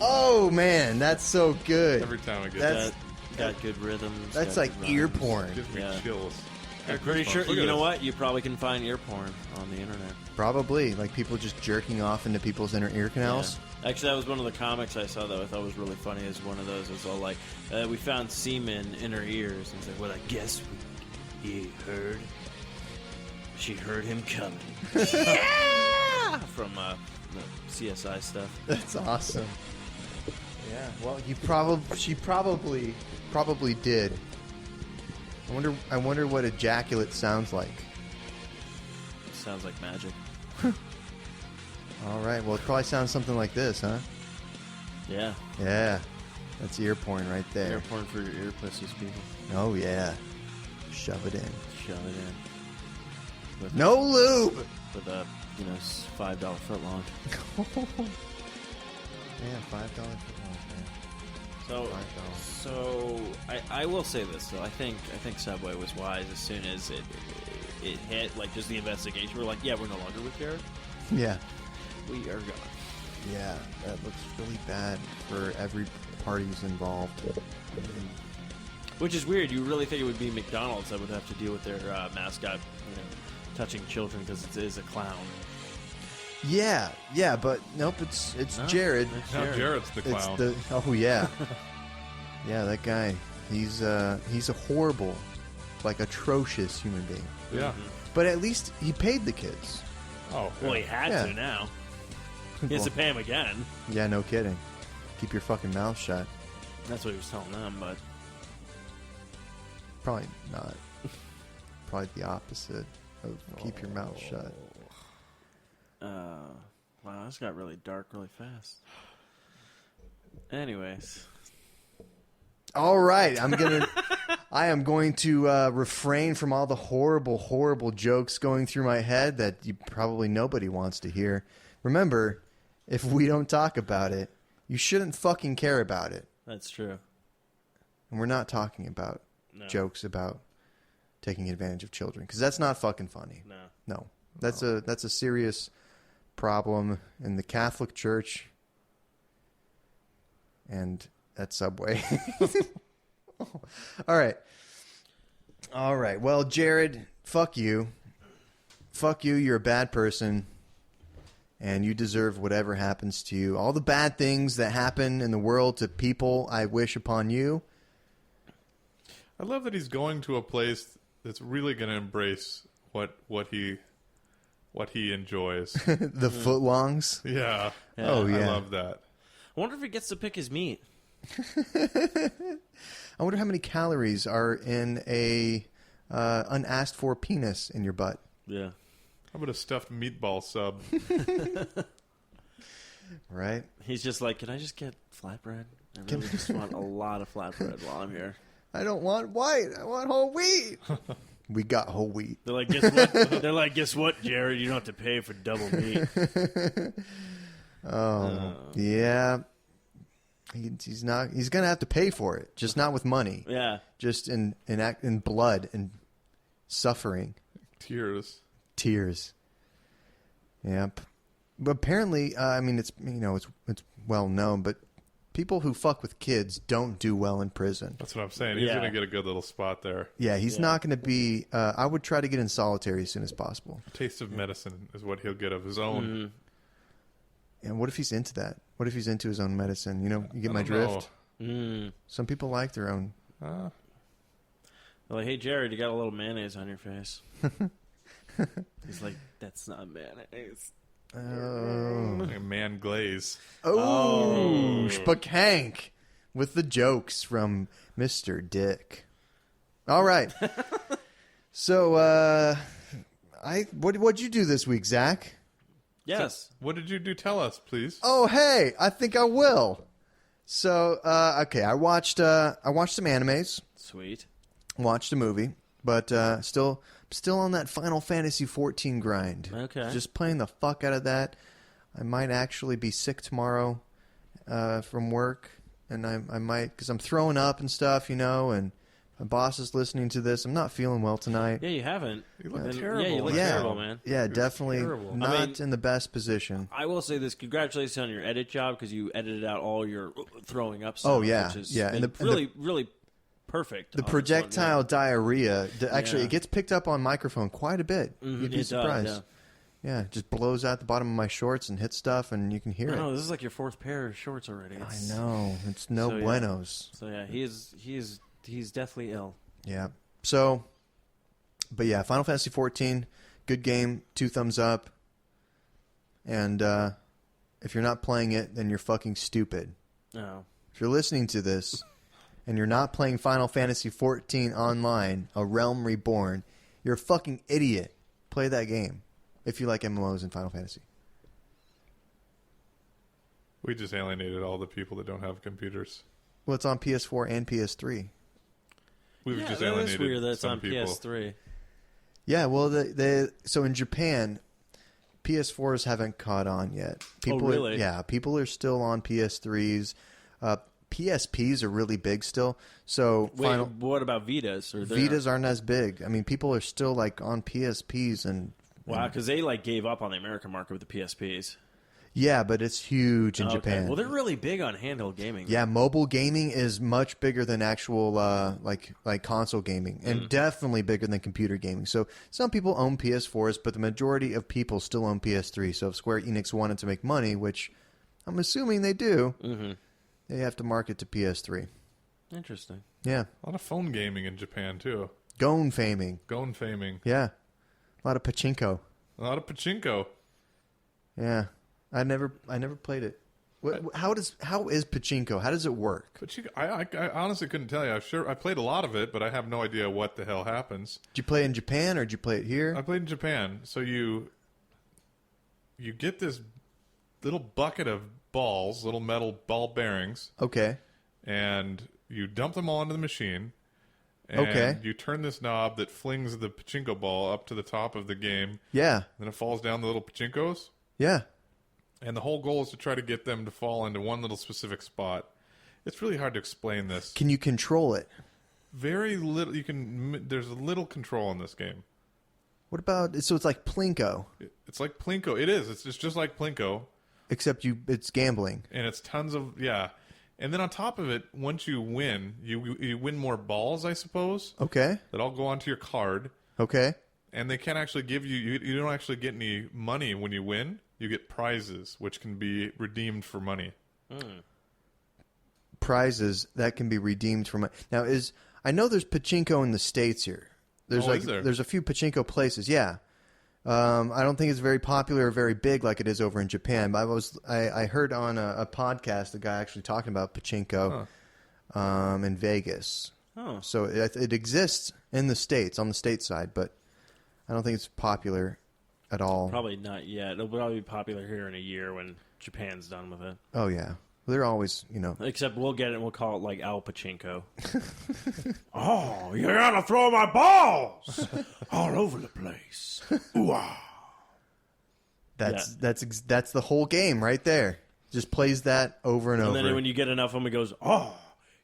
Oh man, that's so good. Every time I get That's- that, Got good rhythms. That's got like good ear rhymes. porn. it gives me Yeah. chills. I'm pretty sure. Look at You know this. what? You probably can find ear porn on the internet. Probably like people just jerking off into people's inner ear canals. Yeah. Actually, that was one of the comics I saw that I thought was really funny. Is one of those. It was all like, we found semen in her ears, and it's like, well, I guess he heard. She heard him coming. Yeah! From the CSI stuff. That's awesome. Yeah. Well, she probably did. I wonder what ejaculate sounds like. Sounds like magic. All right. Well, it probably sounds something like this, huh? Yeah. Yeah. That's ear porn right there. Ear porn for your ear pussies, people. Oh yeah. Shove it in. Shove it in. With, No lube. With a $5 footlong. Yeah, $5 So, $5. so I will say this though. I think Subway was wise as soon as it hit, like just the investigation. We're like, yeah, we're no longer with Jared. Yeah. We are gone. Yeah. That looks really bad for every parties involved. Which is weird. You really think it would be McDonald's that would have to deal with their mascot, touching children because it is a clown. Yeah. Yeah, but nope. It's No, Jared. it's Now Jared. Jared's the It's clown. oh yeah. Yeah, that guy. He's a horrible, like atrocious human being. Yeah. But at least he paid the kids. Oh, Well, he had Yeah. to now. He has to pay him again. Yeah, no kidding. Keep your fucking mouth shut. That's what he was telling them, but Probably not. Probably the opposite of keep your mouth shut. wow, this got really dark really fast. Anyways. All right, I am going to refrain from all the horrible, horrible jokes going through my head that probably nobody wants to hear. Remember, if we don't talk about it, you shouldn't fucking care about it. That's true. And we're not talking about No. jokes about taking advantage of children because that's not fucking funny. No. That's a serious problem in the Catholic Church and at Subway. All right. All right. Well, Jared, fuck you. Fuck you. You're a bad person. And you deserve whatever happens to you. All the bad things that happen in the world to people, I wish upon you. I love that he's going to a place that's really going to embrace what he enjoys. The footlongs. Yeah. Oh, yeah. I love that. I wonder if he gets to pick his meat. I wonder how many calories are in a unasked for penis in your butt. Yeah. How about a stuffed meatball sub? Right? He's just like, can I just get flatbread? I really just want a lot of flatbread while I'm here. I don't want white. I want whole wheat. We got whole wheat. They're like, guess what? They're like, guess what, Jared? You don't have to pay for double meat. Yeah. He's not. He's gonna have to pay for it, just not with money. Yeah. Just in blood and suffering, Tears. tears. Yep. But apparently, I mean, it's well known, but people who fuck with kids don't do well in prison. That's what I'm saying. He's Yeah. going to get a good little spot there. Yeah, he's not going to be. I would try to get in solitary as soon as possible. Taste of medicine is what he'll get of his own. And what if he's into that? What if he's into his own medicine? You get my drift? Some people like their own. They're like, hey, Jared, you got a little mayonnaise on your face. He's like, that's not mayonnaise. Like a man glaze. Oh, Spakank with the jokes from Mr. Dick. All right. So, what'd you do this week, Zach? Yes. What did you do? Tell us, please. Oh, hey, I think I will. So, okay, I watched some animes, Sweet. watched a movie, but still on that Final Fantasy 14 grind. Okay. Just playing the fuck out of that. I might actually be sick tomorrow from work, and I might, because I'm throwing up and stuff, and my boss is listening to this. I'm not feeling well tonight. Yeah, you haven't. You look Yeah, terrible. you look Yeah. terrible, man. Yeah, definitely terrible. not I mean- in the best position. I will say this: congratulations on your edit job because you edited out all your throwing up stuff. Oh, yeah. which is Yeah, and been really perfect. The on this one, projectile yeah. diarrhea, actually, Yeah. it gets picked up on microphone quite a bit. You'd be It does, surprised. Yeah, it just blows out the bottom of my shorts and hits stuff, and you can hear I it. know this is like your fourth pair of shorts already. I know. It's no So, yeah. buenos. So yeah, he's definitely ill. Yeah. So, but yeah, Final Fantasy 14, good game, 2 thumbs up. And if you're not playing it, then you're fucking stupid. No. If you're listening to this and you're not playing Final Fantasy 14 online, A Realm Reborn, you're a fucking idiot. Play that game if you like MMOs and Final Fantasy. We just alienated all the people that don't have computers. Well, it's on PS4 and PS3. We've Yeah, just that is alienated weird that it's some on people. PS3. Yeah, well, so in Japan, PS4s haven't caught on yet. People really? People are still on PS3s. PSPs are really big still. So Wait, what about Vitas? Or Vitas aren't as big. I mean, people are still like on PSPs and Wow, because they gave up on the American market with the PSPs. yeah, but it's huge in Okay. Japan. Well, they're really big on handheld gaming. Yeah, mobile gaming is much bigger than actual like console gaming, and definitely bigger than computer gaming. So some people own PS4s, but the majority of people still own PS3. So if Square Enix wanted to make money, which I'm assuming they do, they have to market to PS3. Interesting. Yeah, A lot of phone gaming in Japan, too. Gon faming. Gon faming. Yeah, a lot of pachinko. A lot of pachinko. Yeah, I never played it. How is pachinko? How does it work? Pachinko. I honestly couldn't tell you. I played a lot of it, but I have no idea what the hell happens. Did you play it in Japan or did you play it here? I played in Japan. So you get this little bucket of balls, little metal ball bearings, Okay. and you dump them all into the machine. And Okay. you turn this knob that flings the pachinko ball up to the top of the game. Yeah. Then it falls down the little pachinkos. Yeah. And the whole goal is to try to get them to fall into one little specific spot. It's really hard to explain this. Can you control it? Very little. There's a little control in this game. What about so it's like Plinko, It's like Plinko. It is. It's just like Plinko, except it's gambling. and it's tons of And then on top of it, once you win, you win more balls, I suppose. Okay. That all go onto your card. Okay. And they can't actually give you don't actually get any money when you win. You get prizes, which can be redeemed for money. Prizes that can be redeemed for money. Now, I know there's pachinko in the States here. There's a few pachinko places, yeah. I don't think it's very popular or very big like it is over in Japan. But I heard on a podcast a guy actually talking about pachinko in Vegas. Oh. So it exists in the States, on the state side, but I don't think it's popular at all. Probably not yet. It'll probably be popular here in a year when Japan's done with it. Oh, yeah. They're always, Except we'll get it and we'll call it like Al Pachinko. Oh, you gotta throw my balls all over the place. Ooh-ah. That's the whole game right there. Just plays that over and over. And then when you get enough of them, it goes, oh,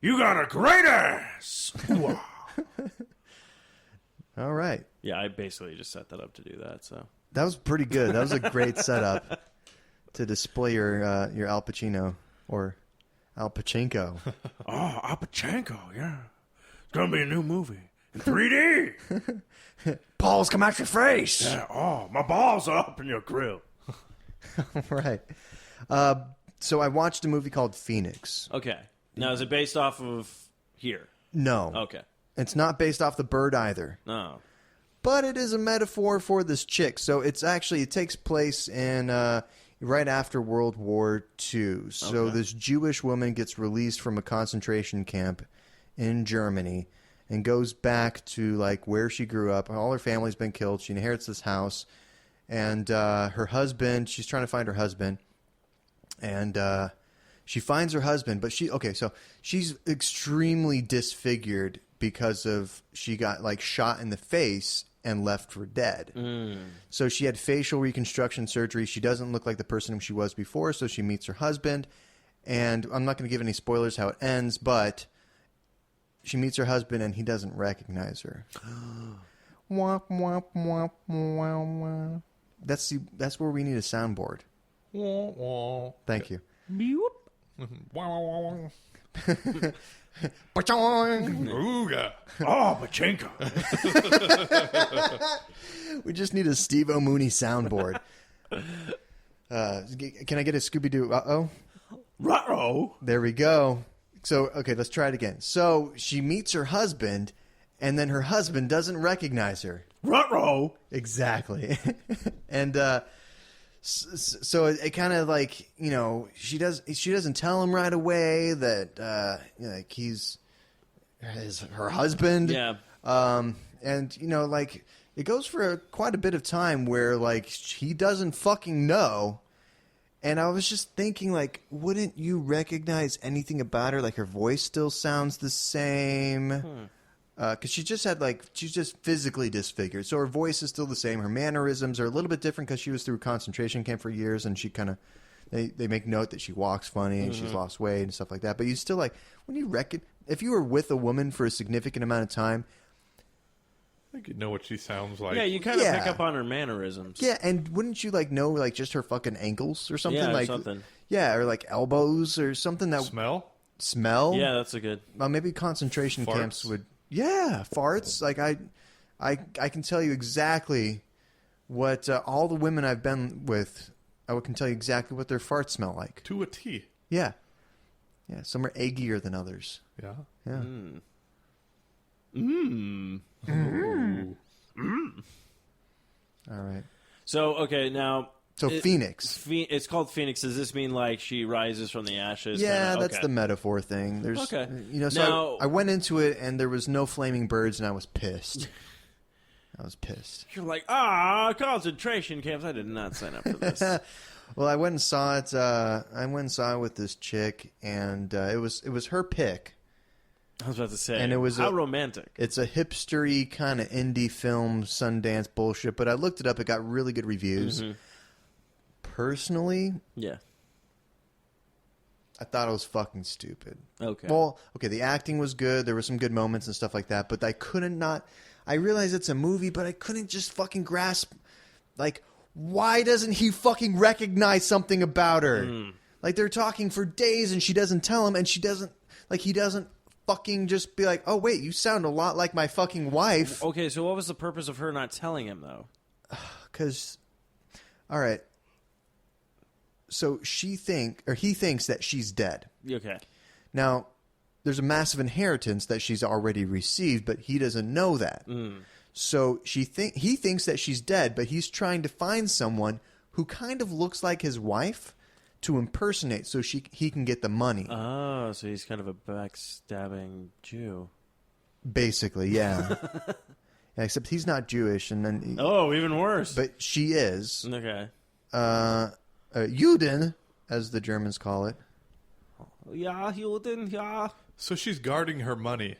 you got a great ass. Ooh-ah. All right. Yeah, I basically just set that up to do that. So that was pretty good. That was a great setup to display your Al Pacino or Al Pachinko. Oh, Al Pachinko, yeah. It's going to be a new movie in 3D. Balls come out your face. Yeah, oh, my balls are up in your grill. Right. So I watched a movie called Phoenix. Okay. Now, is it based off of here? No. Okay. It's not based off The Bird either. No. But it is a metaphor for this chick. So it takes place in right after World War II. So this Jewish woman gets released from a concentration camp in Germany and goes back to like where she grew up. All her family's been killed. She inherits this house. And her husband, she's trying to find her husband. And she finds her husband. But so she's extremely disfigured because she got like shot in the face and left for dead. So she had facial reconstruction surgery. She doesn't look like the person she was before, so she meets her husband. And I'm not going to give any spoilers how it ends, but she meets her husband and he doesn't recognize her. Womp, womp, womp, womp, womp. That's where we need a soundboard. Thank you. Ooga. Oh, Pachinko. We just need a Steve O'Mooney soundboard. Can I get a Scooby-Doo? Uh-oh. Ruh-oh. There we go. So, okay, let's try it again. So she meets her husband, and then her husband doesn't recognize her. Ruh-oh. Exactly. And so it kind of like, she doesn't tell him right away that like he's her husband. Yeah. And like it goes for quite a bit of time where like he doesn't fucking know. And I was just thinking, like, wouldn't you recognize anything about her? Like, her voice still sounds the same. Because she's just physically disfigured. So her voice is still the same. Her mannerisms are a little bit different because she was through concentration camp for years. And she kind of, they make note that she walks funny and she's lost weight and stuff like that. But you still, like, when you if you were with a woman for a significant amount of time, I think you know what she sounds like. Yeah, you kind of pick up on her mannerisms. Yeah, and wouldn't you like know like just her fucking ankles or something? Yeah, like something. Yeah, or like elbows or something that smell. Yeah, that's a good. Well, maybe concentration Farts. camps would. Yeah, farts. Like I can tell you exactly what all the women I've been with. I can tell you exactly what their farts smell like. To a T. Yeah, yeah. Some are eggier than others. Yeah. Yeah. All right. So, okay, now... So Phoenix. It's called Phoenix. Does this mean like she rises from the ashes? Yeah, kinda? that's the metaphor thing. There's, Okay. So Now- I went into it and there was no flaming birds and I was pissed. I was pissed. You're like, concentration camps. I did not sign up for this. Well, I went and saw it. I went and saw it with this chick, and it was her pick. I was about to say, And it was how romantic. It's a hipstery kind of indie film, Sundance bullshit. But I looked it up; it got really good reviews. Mm-hmm. Personally, Yeah. I thought it was fucking stupid. Okay. Well, okay, the acting was good. There were some good moments and stuff like that. But I couldn't not. I realize it's a movie, but I couldn't just fucking grasp. Like, why doesn't he fucking recognize something about her? Like, they're talking for days, and she doesn't tell him, and he doesn't fucking just be like, oh, wait, you sound a lot like my fucking wife. Okay, so what was the purpose of her not telling him, though? Because, all right. So he thinks that she's dead. Okay. Now, there's a massive inheritance that she's already received, but he doesn't know that. So he thinks that she's dead, but he's trying to find someone who kind of looks like his wife to impersonate so he can get the money. Oh, so he's kind of a backstabbing Jew. Basically, yeah. Yeah, except he's not Jewish, and then even worse. But she is. Okay. Juden, as the Germans call it. Yeah, Juden, yeah. So she's guarding her money.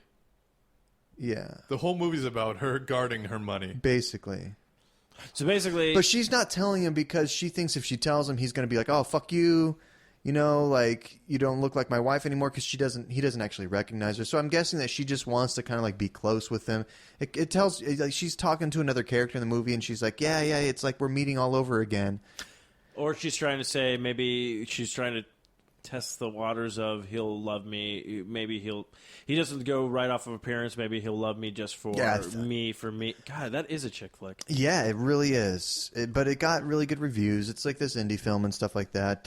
Yeah. The whole movie's about her guarding her money. Basically. So basically... But she's not telling him because she thinks if she tells him, he's going to be like, oh, fuck you. You know, like, you don't look like my wife anymore, because he doesn't actually recognize her. So I'm guessing that she just wants to kind of, like, be close with him. It tells, like, she's talking to another character in the movie, and she's like, yeah, it's like we're meeting all over again. Or she's trying to say, maybe she's trying to test the waters of he'll love me. Maybe he doesn't go right off of appearance. Maybe he'll love me just for me. God, that is a chick flick. Yeah, it really is. But it got really good reviews. It's like this indie film and stuff like that.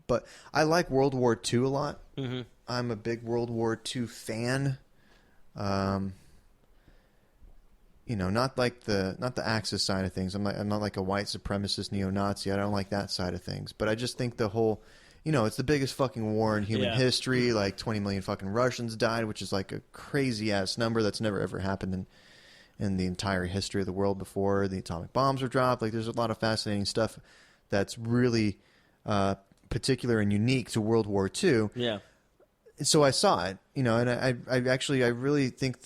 But I like World War II a lot. Mm-hmm. I'm a big World War II fan. You know, not the Axis side of things. I'm not like a white supremacist neo-Nazi. I don't like that side of things. But I just think the whole, you know, it's the biggest fucking war in human history. Like 20 million fucking Russians died, which is like a crazy ass number that's never ever happened in the entire history of the world before. The atomic bombs were dropped. Like, there's a lot of fascinating stuff that's really particular and unique to World War II. Yeah. So I saw it, you know, and I really think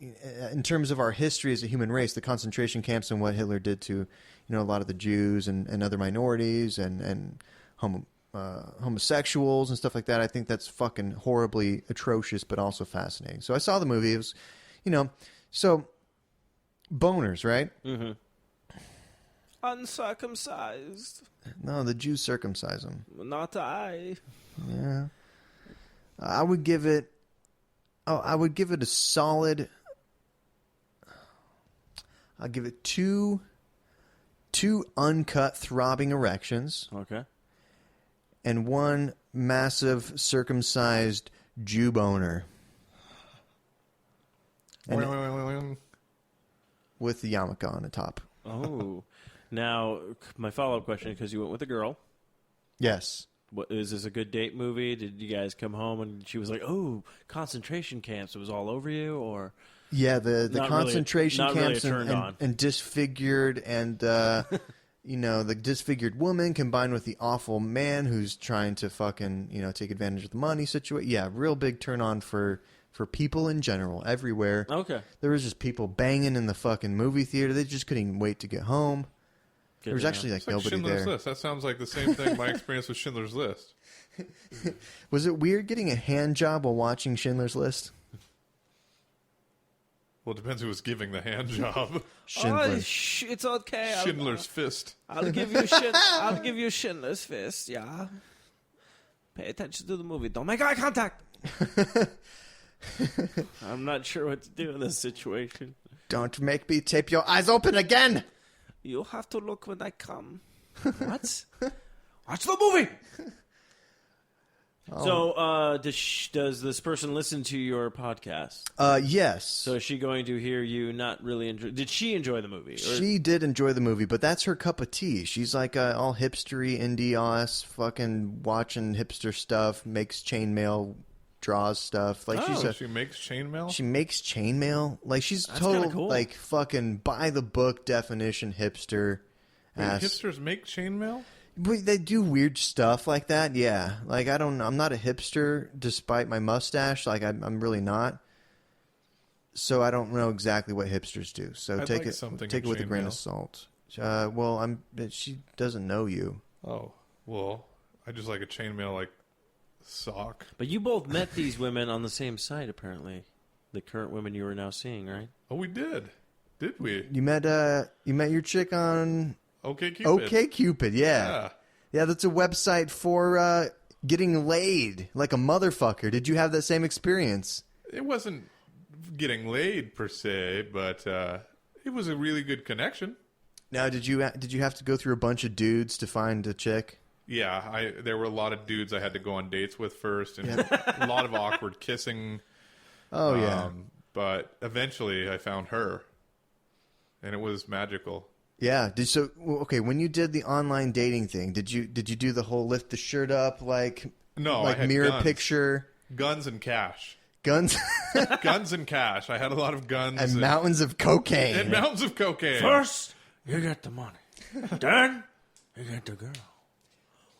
in terms of our history as a human race, the concentration camps and what Hitler did to, you know, a lot of the Jews and other minorities and homosexuals and stuff like that, I think that's fucking horribly atrocious, but also fascinating. So I saw the movie. It was, you know, so boners, right? Mm-hmm. Uncircumcised. No, the Jews circumcise them. Not I. Yeah. I would give it a solid... I'll give it two uncut throbbing erections. Okay. And one massive circumcised Jew boner. With the yarmulke on the top. Oh. Now, my follow-up question, because you went with a girl. Yes. Is this a good date movie? Did you guys come home and she was like, oh, concentration camps, it was all over you? Or... Yeah, the concentration camps really and disfigured and, you know, the disfigured woman combined with the awful man who's trying to fucking, you know, take advantage of the money situation. Yeah, real big turn on for people in general, everywhere. Okay. There was just people banging in the fucking movie theater. They just couldn't wait to get home. There was actually like nobody Schindler's there. List. That sounds like the same thing my experience with Schindler's List. Was it weird getting a hand job while watching Schindler's List? Well, it depends who was giving the hand job. Schindler. It's okay. Schindler's Fist. I'll give you Schindler's Fist, yeah. Pay attention to the movie. Don't make eye contact. I'm not sure what to do in this situation. Don't make me tape your eyes open again. You have to look when I come. What? Watch the movie. So, does this person listen to your podcast? Yes. So is she going to hear you not really enjoy... Did she enjoy the movie? Or... She did enjoy the movie, but that's her cup of tea. She's like all hipstery, indie-ass, fucking watching hipster stuff, makes chainmail, draws stuff. Like she makes chainmail? She makes chainmail? Like, she's that's total, cool. like, fucking by-the-book definition hipster. Wait, hipsters make chainmail? But they do weird stuff like that, yeah. Like, I'm not a hipster, despite my mustache. Like, I'm really not. So I don't know exactly what hipsters do. So take it with a grain of salt. Well, she doesn't know you. Oh, well, I just like a chainmail, like, sock. But you both met these women on the same site, apparently. The current women you are now seeing, right? Oh, we did. Did we? You met your chick on OkCupid. OkCupid, yeah. Yeah, that's a website for getting laid like a motherfucker. Did you have that same experience? It wasn't getting laid per se, but it was a really good connection. Now, did you have to go through a bunch of dudes to find a chick? Yeah, there were a lot of dudes I had to go on dates with first, and a lot of awkward kissing. Oh, yeah. But eventually I found her, and it was magical. Yeah. When you did the online dating thing, did you do the whole lift the shirt up like I had mirror guns. picture? Guns and cash. Guns? Guns and cash. I had a lot of guns. And mountains of cocaine. And mountains of cocaine. First, you get the money. Then, you get the girl.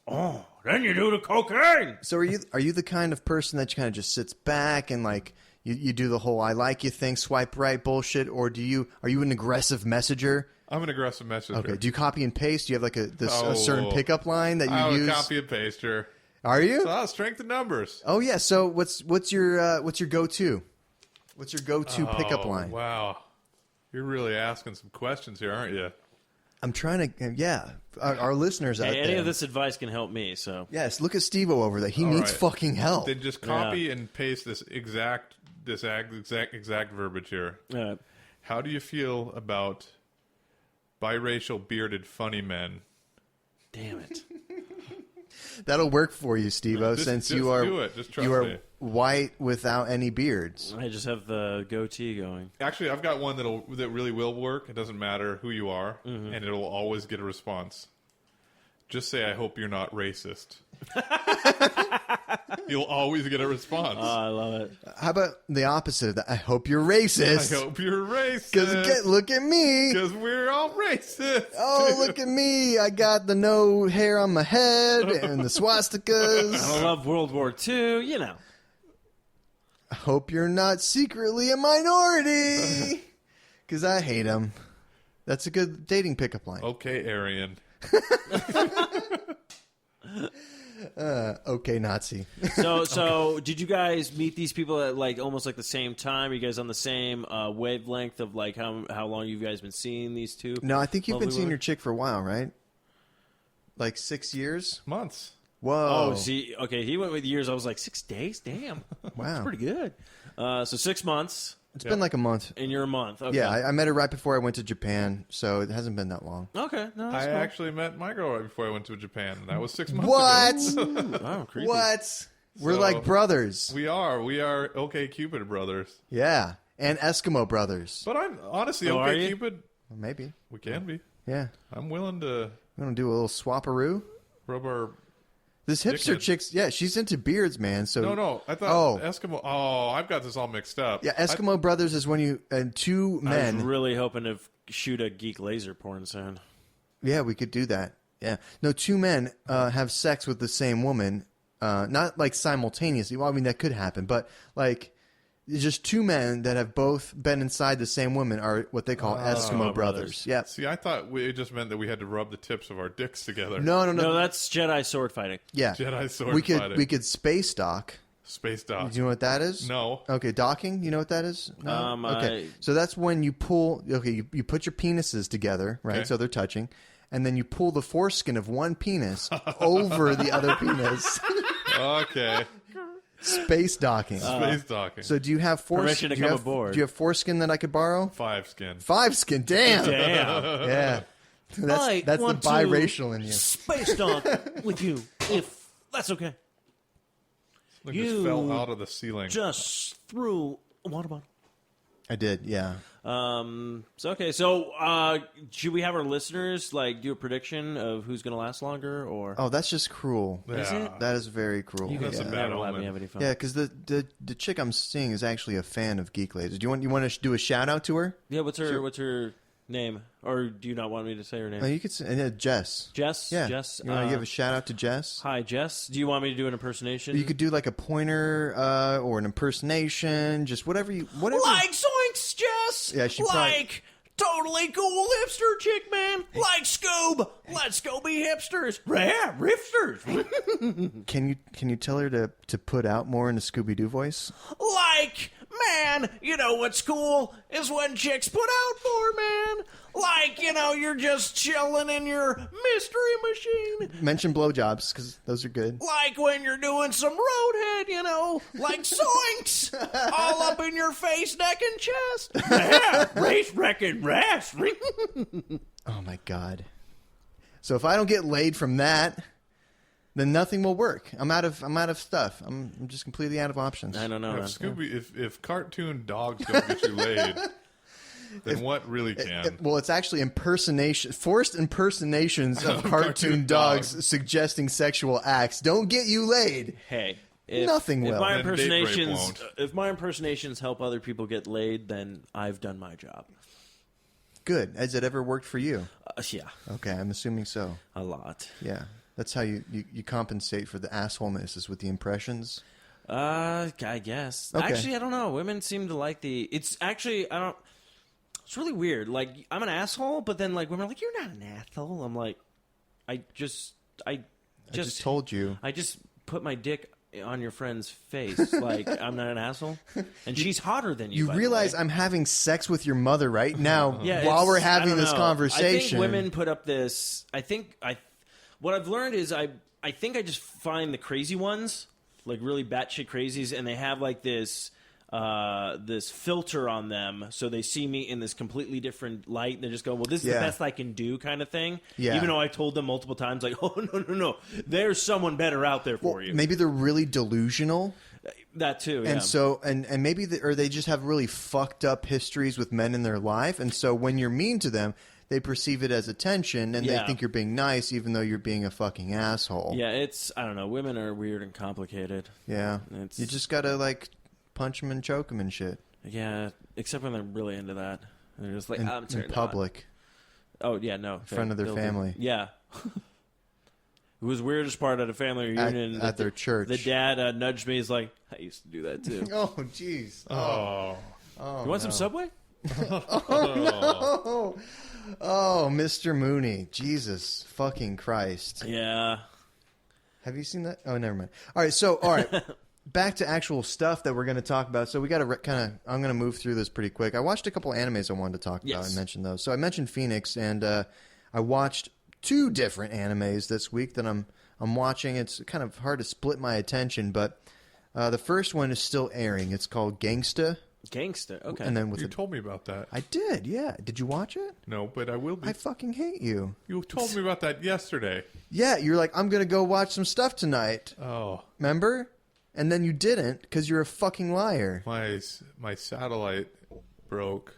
Oh, then you do the cocaine. So are you the kind of person that kind of just sits back and like you do the whole I like you thing, swipe right bullshit, or are you an aggressive messenger? I'm an aggressive messenger. Okay. Do you copy and paste? Do you have like a certain pickup line that you use? Copy and paster. Are you? Strength in numbers. Oh yeah. So what's your go-to? What's your go-to pickup line? Wow, you're really asking some questions here, aren't you? I'm trying to. Yeah, our listeners out there. Any of this advice can help me. So yes, look at Steve-O over there. He needs fucking help. Then just copy and paste this exact verbiage here. How do you feel about biracial bearded funny men? Damn it. That'll work for you, Steve-O, since just you are do it. Just trust you are me. white without any beards. I just have the goatee going. Actually, I've got one that really will work. It doesn't matter who you are, and it'll always get a response. Just say, "I hope you're not racist." You'll always get a response. Oh, I love it. How about the opposite of that? I hope you're racist. I hope you're racist. Because look at me. Because we're all racist. Oh, look at me. I got the no hair on my head and the swastikas. I love World War II, you know. I hope you're not secretly a minority. Because I hate them. That's a good dating pickup line. Okay, Aryan. Okay, Nazi. So did you guys meet these people at like almost like the same time? Are you guys on the same wavelength of like how long you guys been seeing these two? No, I think you've been lovely seeing women? your chick for a while, right? Like 6 years? Months. Whoa. Oh, see, okay, he went with years. I was like 6 days. Damn, Wow. that's pretty good. So 6 months, It's been like a month. and you're a month. Okay. Yeah, I met her right before I went to Japan, so it hasn't been that long. Okay, no, that's I cool. actually met my girl right before I went to Japan, and that was 6 months What? ago. Oh, creepy. What? We're So- like brothers. We are OkCupid brothers. Yeah, and Eskimo brothers. But I'm honestly Oh, are you? OkCupid. Well, maybe. We can be. Yeah. I'm willing to We're going to do a little swapperoo. rub our. This hipster Dickhead. chick's, yeah, she's into beards, man. So No. I thought Oh. Eskimo. Oh, I've got this all mixed up. Yeah, Eskimo brothers is when you and two I men. was really hoping to shoot a Geek Lazer porn soon. Yeah, we could do that. Yeah, no, two men have sex with the same woman, not like simultaneously. Well, I mean that could happen, but like just two men that have both been inside the same woman are what they call Eskimo brothers. brothers. Yeah. See, I thought it just meant that we had to rub the tips of our dicks together. No. No, that's Jedi sword fighting. Yeah. Jedi sword we could fighting. we could space dock. Space dock. Do you know what that is? No. Okay, docking. You know what that is? No. Okay, I- so that's when you pull. Okay, you put your penises together, right? Okay. So they're touching, and then you pull the foreskin of one penis over the other penis. Okay. Space docking. Space docking. So do you have Permission foreskin? to Do you come have, aboard. do you have foreskin that I could borrow? 5 skin. 5 skin. Damn. Damn. Yeah. That's the biracial in you. Space dog with you, if that's okay. Like You just fell out of the ceiling. Just threw a water bottle. I did. Yeah. So should we have our listeners like do a prediction of who's going to last longer, or Oh, that's just cruel. Yeah. That is very cruel. you guys That's a are bad never let omen. me have any fun? Yeah, because the chick I'm seeing is actually a fan of Geek Lazer. Do you want to do a shout out to her? Yeah, what's her name, or do you not want me to say her name? Oh, you could say Jess. Jess. Yeah. Jess. You want to give a shout out to Jess? Hi, Jess. Do you want me to do an impersonation? You could do like a pointer or an impersonation, just whatever you. like Zoinks, Jess. Yeah, she like totally cool hipster chick, man. Like Scoob. Let's go be hipsters. Yeah, hipsters. Can you tell her to put out more in a Scooby Doo voice? Like man, you know what's cool is when chicks put out more, man. Like, you know, you're just chilling in your mystery machine. Mention blowjobs, because those are good. Like when you're doing some roadhead, you know, like zoinks, all up in your face, neck, and chest. Yeah, race wrecking rash. Oh, my God. So if I don't get laid from that, then nothing will work. I'm out of stuff. I'm just completely out of options. I don't know. If cartoon dogs don't get you laid, then what really can? Well, it's actually forced impersonations of cartoon dogs suggesting sexual acts. Don't get you laid. Hey, nothing will. If my impersonations help other people get laid, then I've done my job. Good. Has it ever worked for you? Yeah. Okay, I'm assuming so. A lot. Yeah. That's how you compensate for the assholeness, is with the impressions? I guess. Okay. Actually, I don't know. Women seem to like it's really weird. Like, I'm an asshole, but then, like, women are like, you're not an asshole. I'm like, I just told you. I just put my dick on your friend's face. Like, I'm not an asshole. And she's hotter than you. You realize I'm having sex with your mother right now Yeah, while we're having this conversation. I think women put up this. What I've learned is I think I just find the crazy ones, like really batshit crazies, and they have like this filter on them, so they see me in this completely different light, and they just go, well, this is the best I can do, kind of thing. Yeah. Even though I told them multiple times, like, oh, no, there's someone better out there for you. Maybe they're really delusional. That too, yeah. And so, and maybe, or they just have really fucked up histories with men in their life, and so when you're mean to them, they perceive it as attention, and they think you're being nice, even though you're being a fucking asshole. Yeah, I don't know. Women are weird and complicated. Yeah. You just gotta, like, punch them and choke them and shit. Yeah, except when they're really into that. They're just like, in in public. Oh, yeah, no. In front of their family. Yeah. It was the weirdest part at a family reunion. At their church. The dad nudged me. He's like, I used to do that too. Oh, jeez. You want some Subway? Oh, no. Oh, Mr. Mooney. Jesus fucking Christ. Yeah. Have you seen that? Oh, never mind. All right. Back to actual stuff that we're going to talk about. So we got to I'm going to move through this pretty quick. I watched a couple animes I wanted to talk about and mention those. So I mentioned Phoenix, and I watched 2 different animes this week that I'm watching. It's kind of hard to split my attention, but the first one is still airing. It's called Gangsta. Gangsta, okay. And then you told me about that. I did, yeah. Did you watch it? No, but I will be. I fucking hate you. You told me about that yesterday. Yeah, you're like, I'm going to go watch some stuff tonight. Oh. Remember? And then you didn't, because you're a fucking liar. My satellite broke.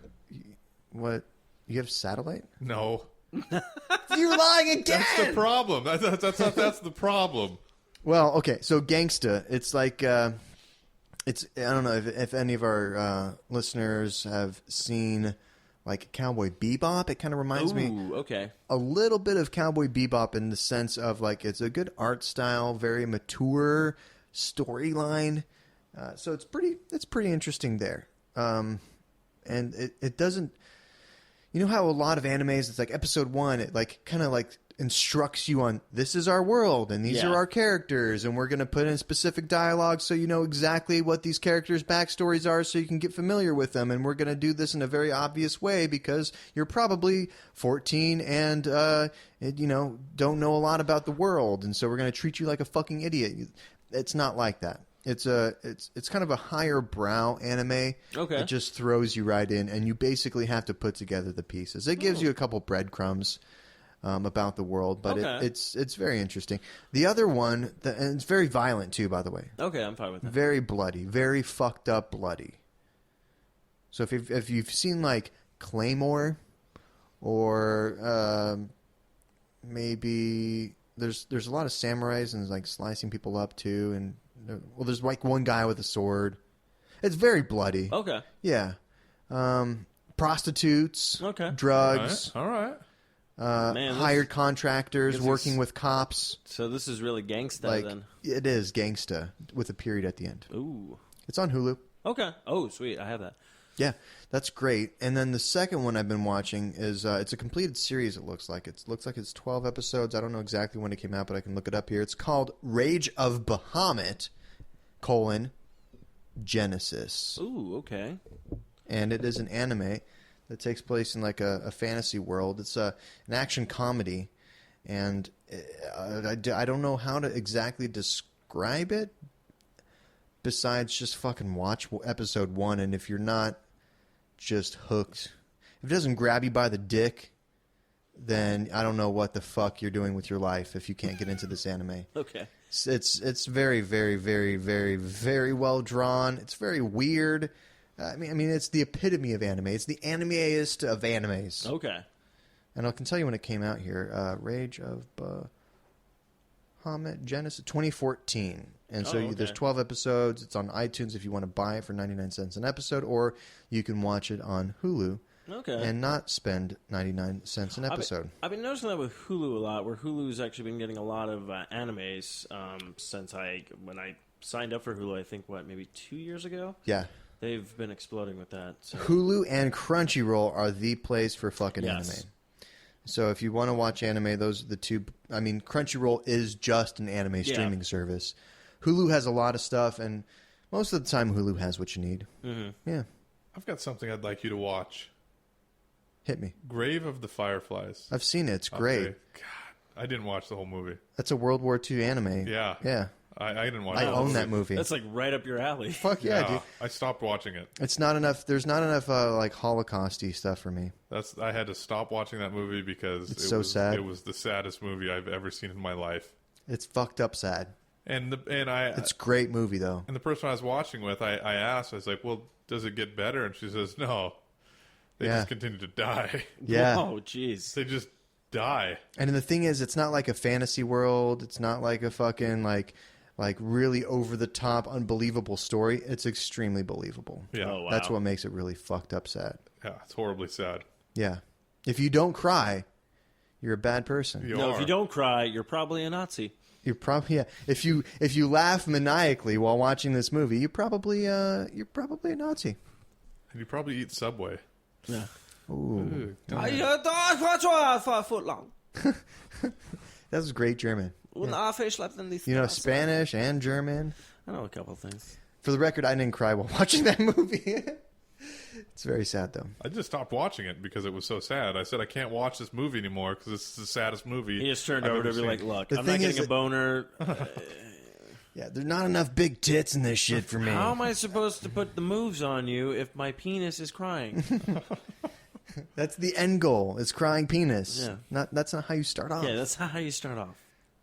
What? You have satellite? No. You're lying again! That's the problem. That's the problem. Well, okay, so Gangsta, it's like... I don't know if any of our listeners have seen like Cowboy Bebop. It kind of reminds me a little bit of Cowboy Bebop in the sense of like it's a good art style, very mature storyline. So it's pretty interesting there. And it doesn't. You know how a lot of animes, it's like episode 1, it like kind of like instructs you on this is our world and these are our characters and we're going to put in specific dialogue so you know exactly what these characters' backstories are so you can get familiar with them, and we're going to do this in a very obvious way because you're probably 14 and don't know a lot about the world, and so we're going to treat you like a fucking idiot. It's not like that. It's kind of a higher brow anime. Okay. It just throws you right in, and you basically have to put together the pieces. It gives you a couple breadcrumbs about the world, but it's very interesting. The other one, and it's very violent too, by the way. Okay, I'm fine with that. Very bloody, very fucked up bloody. So if you've seen like Claymore, or maybe there's a lot of samurais and like slicing people up too, and there's like one guy with a sword. It's very bloody. Okay. Yeah. Prostitutes. Okay. Drugs. All right. Hired contractors working with cops. So this is really gangsta like, then. It is gangsta with a period at the end. Ooh. It's on Hulu. Okay. Oh, sweet. I have that. Yeah, that's great. And then the second one I've been watching is it's a completed series. It looks like it's 12 episodes. I don't know exactly when it came out, but I can look it up here. It's called Rage of Bahamut: Genesis. Ooh, okay. And it is an anime that takes place in like a fantasy world. It's an action comedy, and I don't know how to exactly describe it besides just fucking watch episode 1, and if you're not just hooked, if it doesn't grab you by the dick, then I don't know what the fuck you're doing with your life if you can't get into this anime. Okay. It's very, very, very, very, very well drawn. It's very weird. I mean, it's the epitome of anime. It's the animeist of animes. Okay. And I can tell you when it came out here. Rage of Bahamut Genesis 2014. And so there's 12 episodes. It's on iTunes if you want to buy it for 99 cents an episode, or you can watch it on Hulu. Okay. And not spend 99 cents an episode. I've been noticing that with Hulu a lot, where Hulu's actually been getting a lot of animes since when I signed up for Hulu, I think, maybe 2 years ago? Yeah. They've been exploding with that. So. Hulu and Crunchyroll are the place for fucking Yes. anime. So if you want to watch anime, those are the two. I mean, Crunchyroll is just an anime streaming service. Hulu has a lot of stuff, and most of the time Hulu has what you need. Mm-hmm. Yeah. I've got something I'd like you to watch. Hit me. Grave of the Fireflies. I've seen it. It's great. Okay. God, I didn't watch the whole movie. That's a World War II anime. Yeah. Yeah. I didn't watch I the whole own movie. that movie. That's like right up your alley. Fuck yeah, dude. I stopped watching it. It's not enough. There's not enough like Holocaust-y stuff for me. I had to stop watching that movie because It's so sad. It was the saddest movie I've ever seen in my life. It's fucked up sad. It's a great movie though. And the person I was watching with, I asked, I was like, "Well, does it get better?" And she says, "No, they just continue to die. Yeah. Oh, jeez. They just die." And the thing is, it's not like a fantasy world. It's not like a fucking like really over the top, unbelievable story. It's extremely believable. Yeah. Oh, wow. That's what makes it really fucked up sad. Yeah, it's horribly sad. Yeah. If you don't cry, you're a bad person. You No, are. if you don't cry, you're probably a Nazi. You're probably If you laugh maniacally while watching this movie, you're probably a Nazi. And you probably eat Subway. Yeah. Ooh. That That was great German. You know Spanish and German. I know a couple of things. For the record, I didn't cry while watching that movie. It's very sad, though. I just stopped watching it because it was so sad. I said, I can't watch this movie anymore because it's the saddest movie. He just turned I've over to ever be seen. like, look, The I'm not thing is getting a that- boner. Yeah, there's not enough big tits in this shit for me. How am I supposed to put the moves on you if my penis is crying? That's the end goal. Is crying penis. Yeah. That's not how you start off. Yeah, that's not how you start off.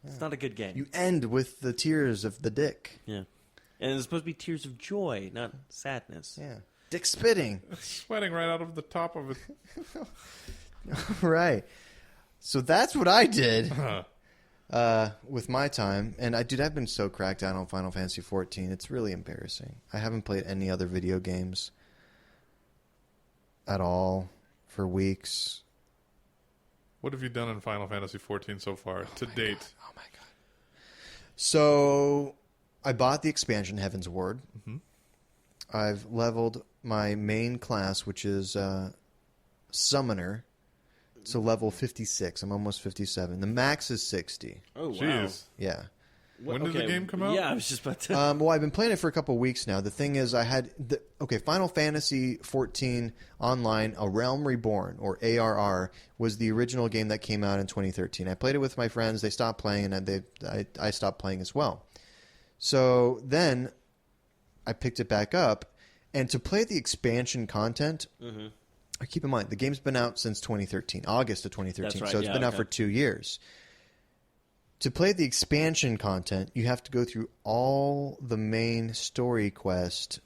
It's not a good game. You end with the tears of the dick. Yeah. And it's supposed to be tears of joy, not sadness. Yeah. Dick spitting. Sweating right out of the top of it. Right. So that's what I did with my time. And I've been so cracked down on Final Fantasy XIV. It's really embarrassing. I haven't played any other video games at all for weeks. What have you done in Final Fantasy XIV so far to date? Oh my god. So I bought the expansion Heaven's Ward. Mm-hmm. I've leveled my main class, which is Summoner, to level 56. I'm almost 57. The max is 60. Oh, wow. Jeez. Yeah. When did the game come out? Yeah, I was just about to... Well, I've been playing it for a couple of weeks now. The thing is, I had... Final Fantasy XIV Online, A Realm Reborn, or ARR, was the original game that came out in 2013. I played it with my friends. They stopped playing, and I stopped playing as well. So then I picked it back up, and to play the expansion content... Mm-hmm. Keep in mind, the game's been out since 2013, August of 2013. That's right, So it's been out for 2 years. To play the expansion content, you have to go through all the main story quest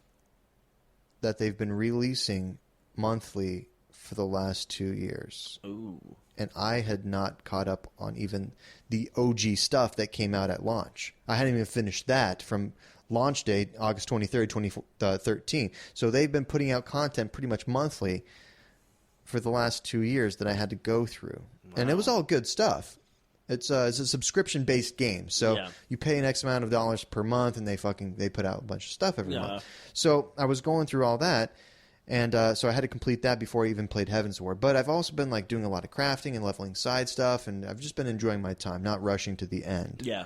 that they've been releasing monthly for the last 2 years. Ooh. And I had not caught up on even the OG stuff that came out at launch. I hadn't even finished that from launch date, August 23rd, 2013. So they've been putting out content pretty much monthly for the last 2 years that I had to go through. Wow. And it was all good stuff. It's a subscription-based game, so you pay an X amount of dollars per month, and they put out a bunch of stuff every month. So I was going through all that, and so I had to complete that before I even played Heaven's Ward. But I've also been doing a lot of crafting and leveling side stuff, and I've just been enjoying my time, not rushing to the end. Yeah.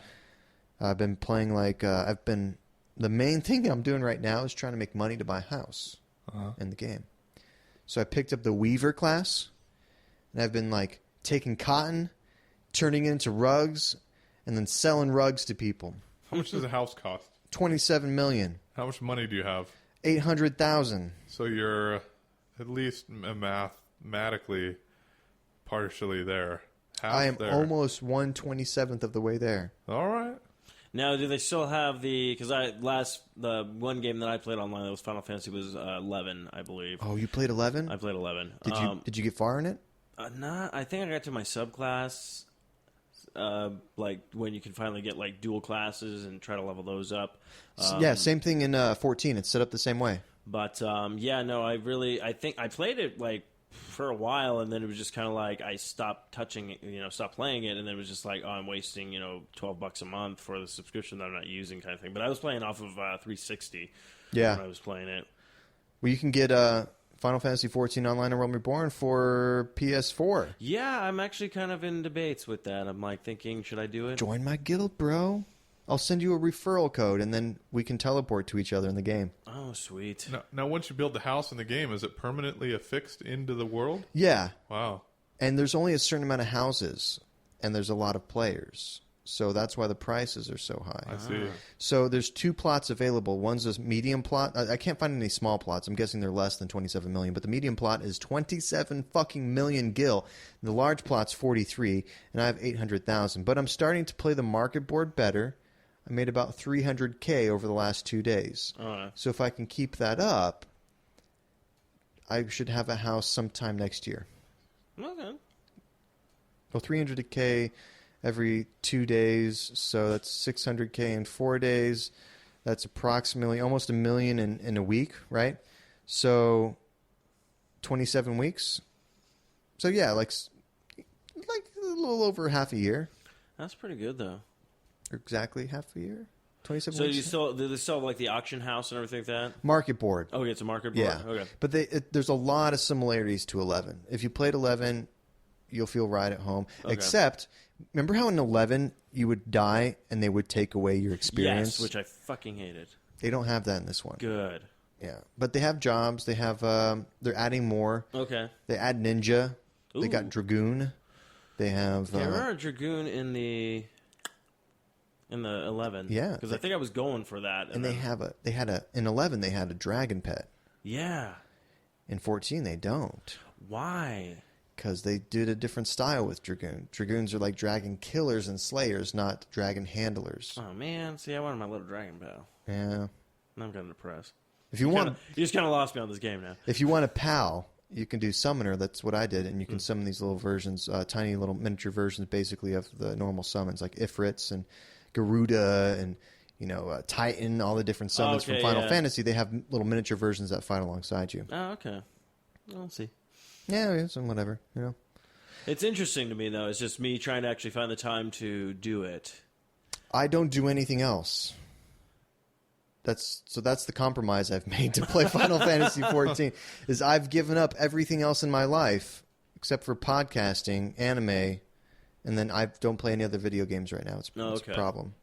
I've been playing I've been the main thing I'm doing right now is trying to make money to buy a house in the game. So I picked up the Weaver class, and I've been like taking cotton, turning it into rugs, and then selling rugs to people. How much does a house cost? $27 million. How much money do you have? $800,000. So you're at least mathematically partially there. Half I am there. almost 1/27th of the way there. All right. Now, do they still have the? Because the one game that I played online that was Final Fantasy was 11, I believe. Oh, you played 11? I played 11. Did you get far in it? Nah, I think I got to my subclass. Like when you can finally get like dual classes and try to level those up. Yeah, same thing in 14. It's set up the same way. But yeah, no, I think I played it like for a while, and then it was just kind of like I stopped touching it, stopped playing it, and then it was just like, oh, I'm wasting $12 a month for the subscription that I'm not using, kind of thing. But I was playing off of 360 when I was playing it. Well, you can get Final Fantasy 14 Online and Realm Reborn for PS4. Yeah, I'm actually kind of in debates with that. I'm like thinking, should I do it? Join my guild, bro. I'll send you a referral code, and then we can teleport to each other in the game. Oh, sweet. Now, once you build the house in the game, is it permanently affixed into the world? Yeah. Wow. And there's only a certain amount of houses, and there's a lot of players. So that's why the prices are so high. I see. So there's 2 plots available. One's a medium plot. I can't find any small plots. I'm guessing they're less than 27 million. But the medium plot is 27 fucking million gil. The large plot's 43, and I have 800,000. But I'm starting to play the market board better. I made about 300K over the last 2 days. So if I can keep that up, I should have a house sometime next year. Okay. Well, 300K every 2 days, so that's 600K in 4 days. That's approximately almost $1 million in a week, right? So 27 weeks. So yeah, like a little over half a year. That's pretty good, though. Exactly half a year. 27 So weeks. do they still have like the auction house and everything like that? Market board. Oh, it's a market board? Yeah. Okay. But there's a lot of similarities to 11. If you played 11, you'll feel right at home. Okay. Except, remember how in 11 you would die and they would take away your experience? Yes, which I fucking hated. They don't have that in this one. Good. Yeah. But they have jobs. They have, they're adding more. Okay. They add ninja. Ooh. They got dragoon. They have... Yeah, I remember dragoon in the 11. Yeah. Because I think I was going for that. And in 11 they had a dragon pet. Yeah. In 14 they don't. Why? Because they did a different style with dragoon. Dragoons are like dragon killers and slayers, not dragon handlers. Oh, man. See, I wanted my little dragon pal. Yeah. Now I'm kind of depressed. If you want, You just kind of lost me on this game now. if you want a pal, you can do summoner. That's what I did, and you can summon these little versions, tiny little miniature versions, basically of the normal summons, like Ifrits and Garuda and Titan. All the different summons from Final Fantasy. They have little miniature versions that fight alongside you. Oh, okay. We'll see. Yeah, so whatever. It's interesting to me, though. It's just me trying to actually find the time to do it. I don't do anything else. That's the compromise I've made to play Final Fantasy 14 is I've given up everything else in my life except for podcasting, anime, and then I don't play any other video games right now. It's a problem.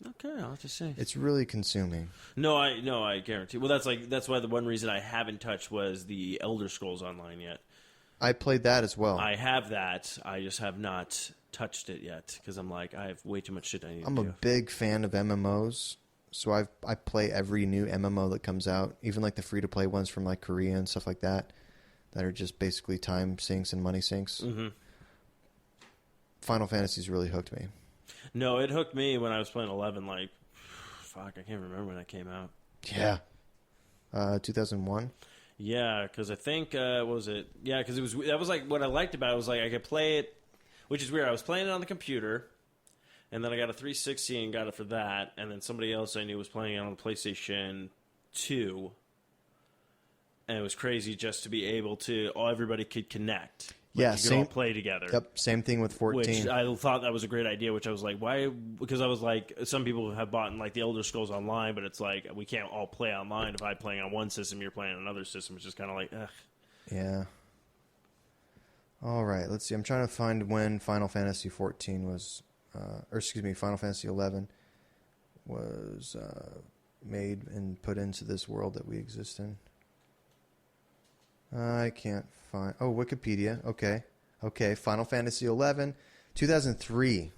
Okay, I'll have to see. It's really consuming. No, I guarantee. Well, that's why the one reason I haven't touched was the Elder Scrolls Online yet. I played that as well. I have that. I just have not touched it yet because I'm like, I have way too much shit I need I'm to do. a big fan of MMOs, so I play every new MMO that comes out, even like the free-to-play ones from like Korea and stuff like that are just basically time sinks and money sinks. Mm-hmm. Final Fantasy's really hooked me. No, it hooked me when I was playing 11. Like, fuck, I can't remember when that came out. Yeah. 2001? Yeah, because I think, what was it? Yeah, because that was like what I liked about it was like I could play it, which is weird. I was playing it on the computer, and then I got a 360 and got it for that, and then somebody else I knew was playing it on the PlayStation 2, and it was crazy just to be able to, everybody could connect. Yeah, you could all play together. Yep, same thing with 14. Which I thought that was a great idea, which I was like, why? Because I was like, some people have bought like the Elder Scrolls Online, but it's like, we can't all play online. If I'm playing on one system, you're playing on another system. It's just kind of like, ugh. Yeah. All right, let's see. I'm trying to find when Final Fantasy 14 was, Final Fantasy 11 was made and put into this world that we exist in. I can't find... Oh, Wikipedia. Okay. Final Fantasy 11, 2003.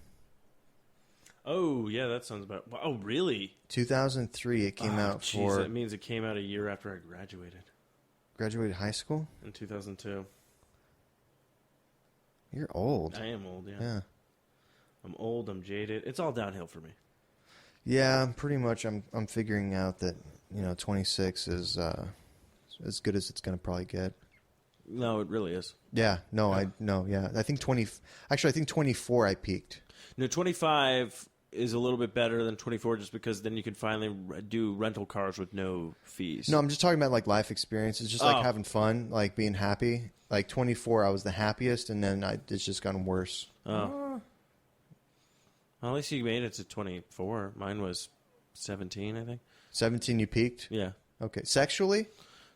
Oh, yeah, that sounds about... Oh, really? 2003 it came out for... That means it came out a year after I graduated. Graduated high school? In 2002. You're old. I am old, yeah. Yeah. I'm old, I'm jaded. It's all downhill for me. Yeah, pretty much I'm figuring out that, 26 is as good as it's going to probably get. No, it really is. Yeah, no, yeah. I think 24 I peaked. No, 25 is a little bit better than 24 just because then you can finally do rental cars with no fees. No, I'm just talking about like life experiences, just like having fun, like being happy. Like 24 I was the happiest, and then it's just gotten worse. Oh. Well, at least you made it to 24. Mine was 17, I think. 17 you peaked? Yeah. Okay. Sexually?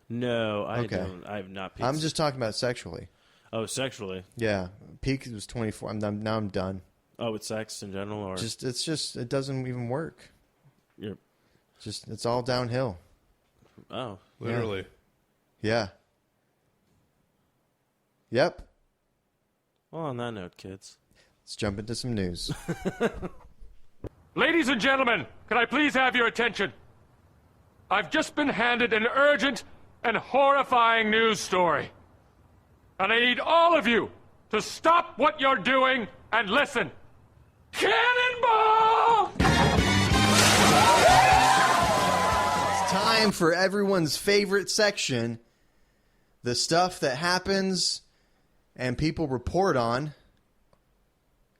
No, I don't. I have not peaked. I'm just talking about sexually. Oh, sexually? Yeah. Peak was 24. Now I'm done. Oh, with sex in general? Or It doesn't even work. You're... It's all downhill. Oh. Literally. Yeah. Yep. Well, on that note, kids. Let's jump into some news. Ladies and gentlemen, can I please have your attention? I've just been handed an urgent and horrifying news story. And I need all of you to stop what you're doing and listen. Cannonball! It's time for everyone's favorite section. The stuff that happens and people report on.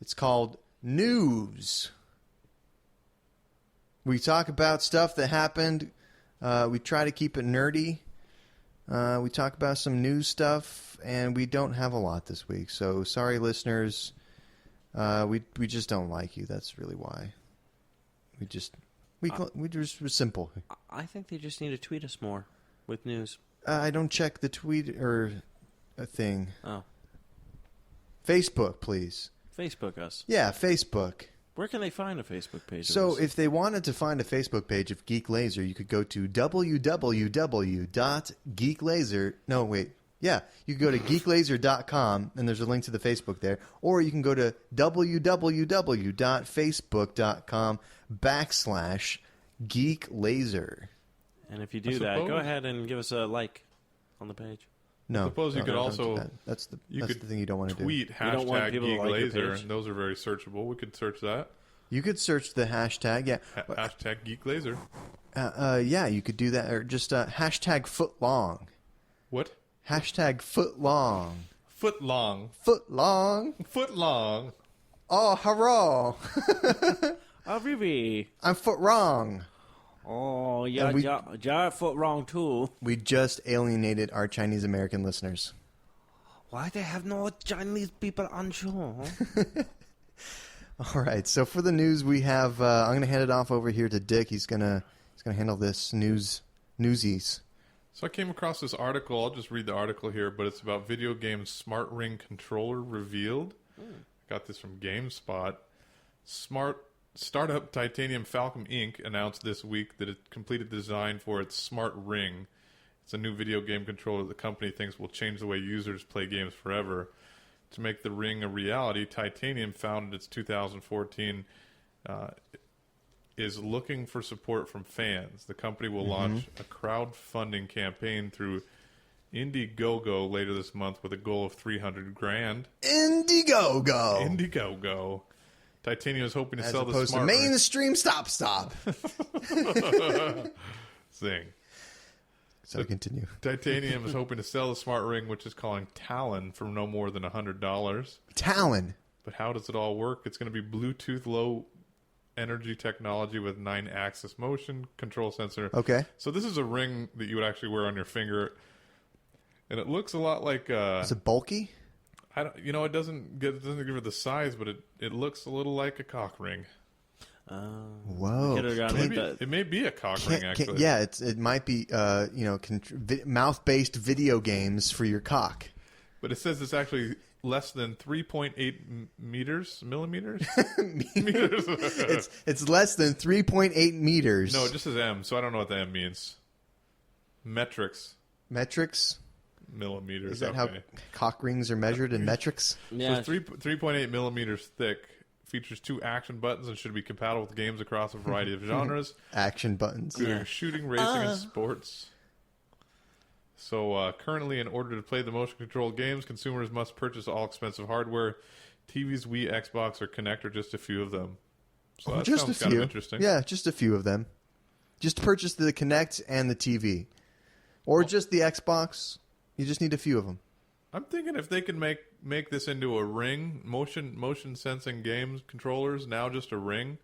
It's called news. We talk about stuff that happened. We try to keep it nerdy. We talk about some news stuff, and we don't have a lot this week. So sorry, listeners. We just don't like you. That's really why. We're simple. I think they just need to tweet us more with news. I don't check the tweet or a thing. Oh. Facebook, please. Facebook us. Yeah, Facebook. Where can they find a Facebook page? So if they wanted to find a Facebook page of Geek Lazer, you could go to www.geeklazer. No, wait. Yeah, you can go to geeklazer.com, and there's a link to the Facebook there. Or you can go to www.facebook.com/geeklazer. And if you do that, go ahead and give us a like on the page. No, I suppose you could also do that. That's the thing you don't want to do. Tweet hashtag Geek Lazer, and those are very searchable. We could search that. You could search the hashtag, yeah. Hashtag Geek Lazer. Yeah, you could do that, or just hashtag footlong. What? Hashtag footlong. Footlong. Footlong. Footlong. Oh, hurrah! Oh, Vivi. I'm foot wrong. Oh, yeah, you're foot wrong too. We just alienated our Chinese American listeners. Why they have no Chinese people on show? All right, so for the news we have, I'm going to hand it off over here to Dick. He's gonna handle this newsies. So I came across this article. I'll just read the article here, but it's about video game Smart Ring controller revealed. Got this from GameSpot. Startup Titanium Falcon Inc. announced this week that it completed the design for its Smart Ring. It's a new video game controller the company thinks will change the way users play games forever. To make the Ring a reality, Titanium, founded its 2014, is looking for support from fans. The company will launch a crowdfunding campaign through Indiegogo later this month with a goal of $300,000. Indiegogo. Titanium is hoping to sell the Smart Ring. As opposed to mainstream stop. Zing. So continue. Titanium is hoping to sell the Smart Ring, which is calling Talon, for no more than $100. Talon. But how does it all work? It's going to be Bluetooth low energy technology with 9-axis motion control sensor. Okay. So this is a ring that you would actually wear on your finger, and it looks a lot like. Is it bulky? I don't. It doesn't give it the size, but it looks a little like a cock ring. Whoa! It may be a cock ring, actually. Yeah, it might be. Mouth-based video games for your cock. But it says it's actually less than 3.8 millimeters. It's less than 3.8 meters. No, it just says M, so I don't know what the M means. Metrics. Millimeters. Is that how cock rings are measured in metrics? Yeah. So it's 3.8 millimeters thick. Features 2 action buttons and should be compatible with games across a variety of genres. Action buttons. Including shooting, racing, and sports. So currently, in order to play the motion-controlled games, consumers must purchase all expensive hardware. TVs, Wii, Xbox, or Kinect are just a few of them. So that just sounds a kind few. of interesting. Yeah, just a few of them. Just purchase the Kinect and the TV. Or just the Xbox. You just need a few of them. I'm thinking if they can make this into a ring, motion sensing games controllers, now just a ring.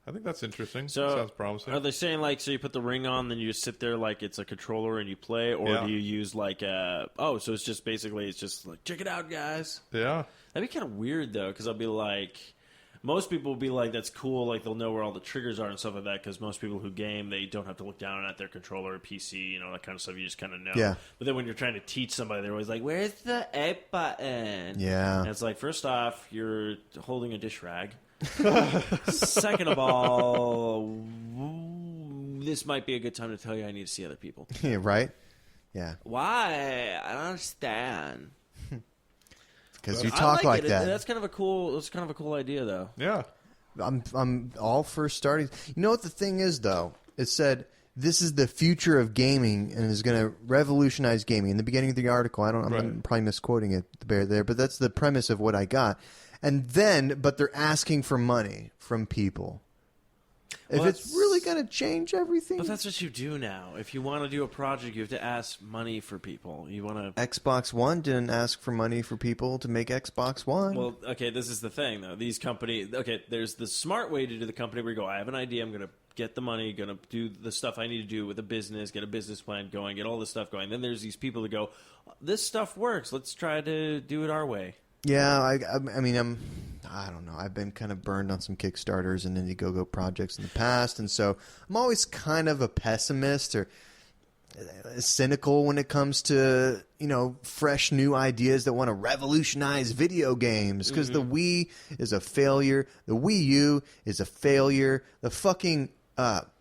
I think that's interesting. So That sounds promising. Are they saying like so you put the ring on, then you just sit there like it's a controller and you play, or do you use like a so it's just basically it's just like check it out, guys? Yeah, that'd be kind of weird though, because I'll be like. Most people will be like, that's cool, like they'll know where all the triggers are and stuff like that, because most people who game, they don't have to look down at their controller or PC, you know, that kind of stuff, you just kind of know. Yeah. But then when you're trying to teach somebody, they're always like, where's the A button? Yeah. And it's like, first off, you're holding a dish rag. Second of all, this might be a good time to tell you I need to see other people. Yeah, right? Yeah. Why? I don't understand. Because you talk like that. That's kind of a cool idea, though. Yeah. I'm all for starting. You know what the thing is, though? It said this is the future of gaming and is going to revolutionize gaming. In the beginning of the article, I'm probably misquoting it there, but that's the premise of what I got. And then, but they're asking for money from people. If it's really going to change everything. But that's what you do now. If you want to do a project, you have to ask money for people. You want to. Xbox One didn't ask for money for people to make Xbox One. Well, okay, this is the thing, though. These companies. Okay, there's the smart way to do the company where you go, I have an idea, I'm going to get the money, going to do the stuff I need to do with a business, get a business plan going, get all this stuff going. Then there's these people that go, this stuff works. Let's try to do it our way. Yeah, I mean, I don't know. I've been kind of burned on some Kickstarters and Indiegogo projects in the past, and so I'm always kind of a pessimist or cynical when it comes to, you know, fresh new ideas that want to revolutionize video games, because the Wii is a failure, the Wii U is a failure, the fucking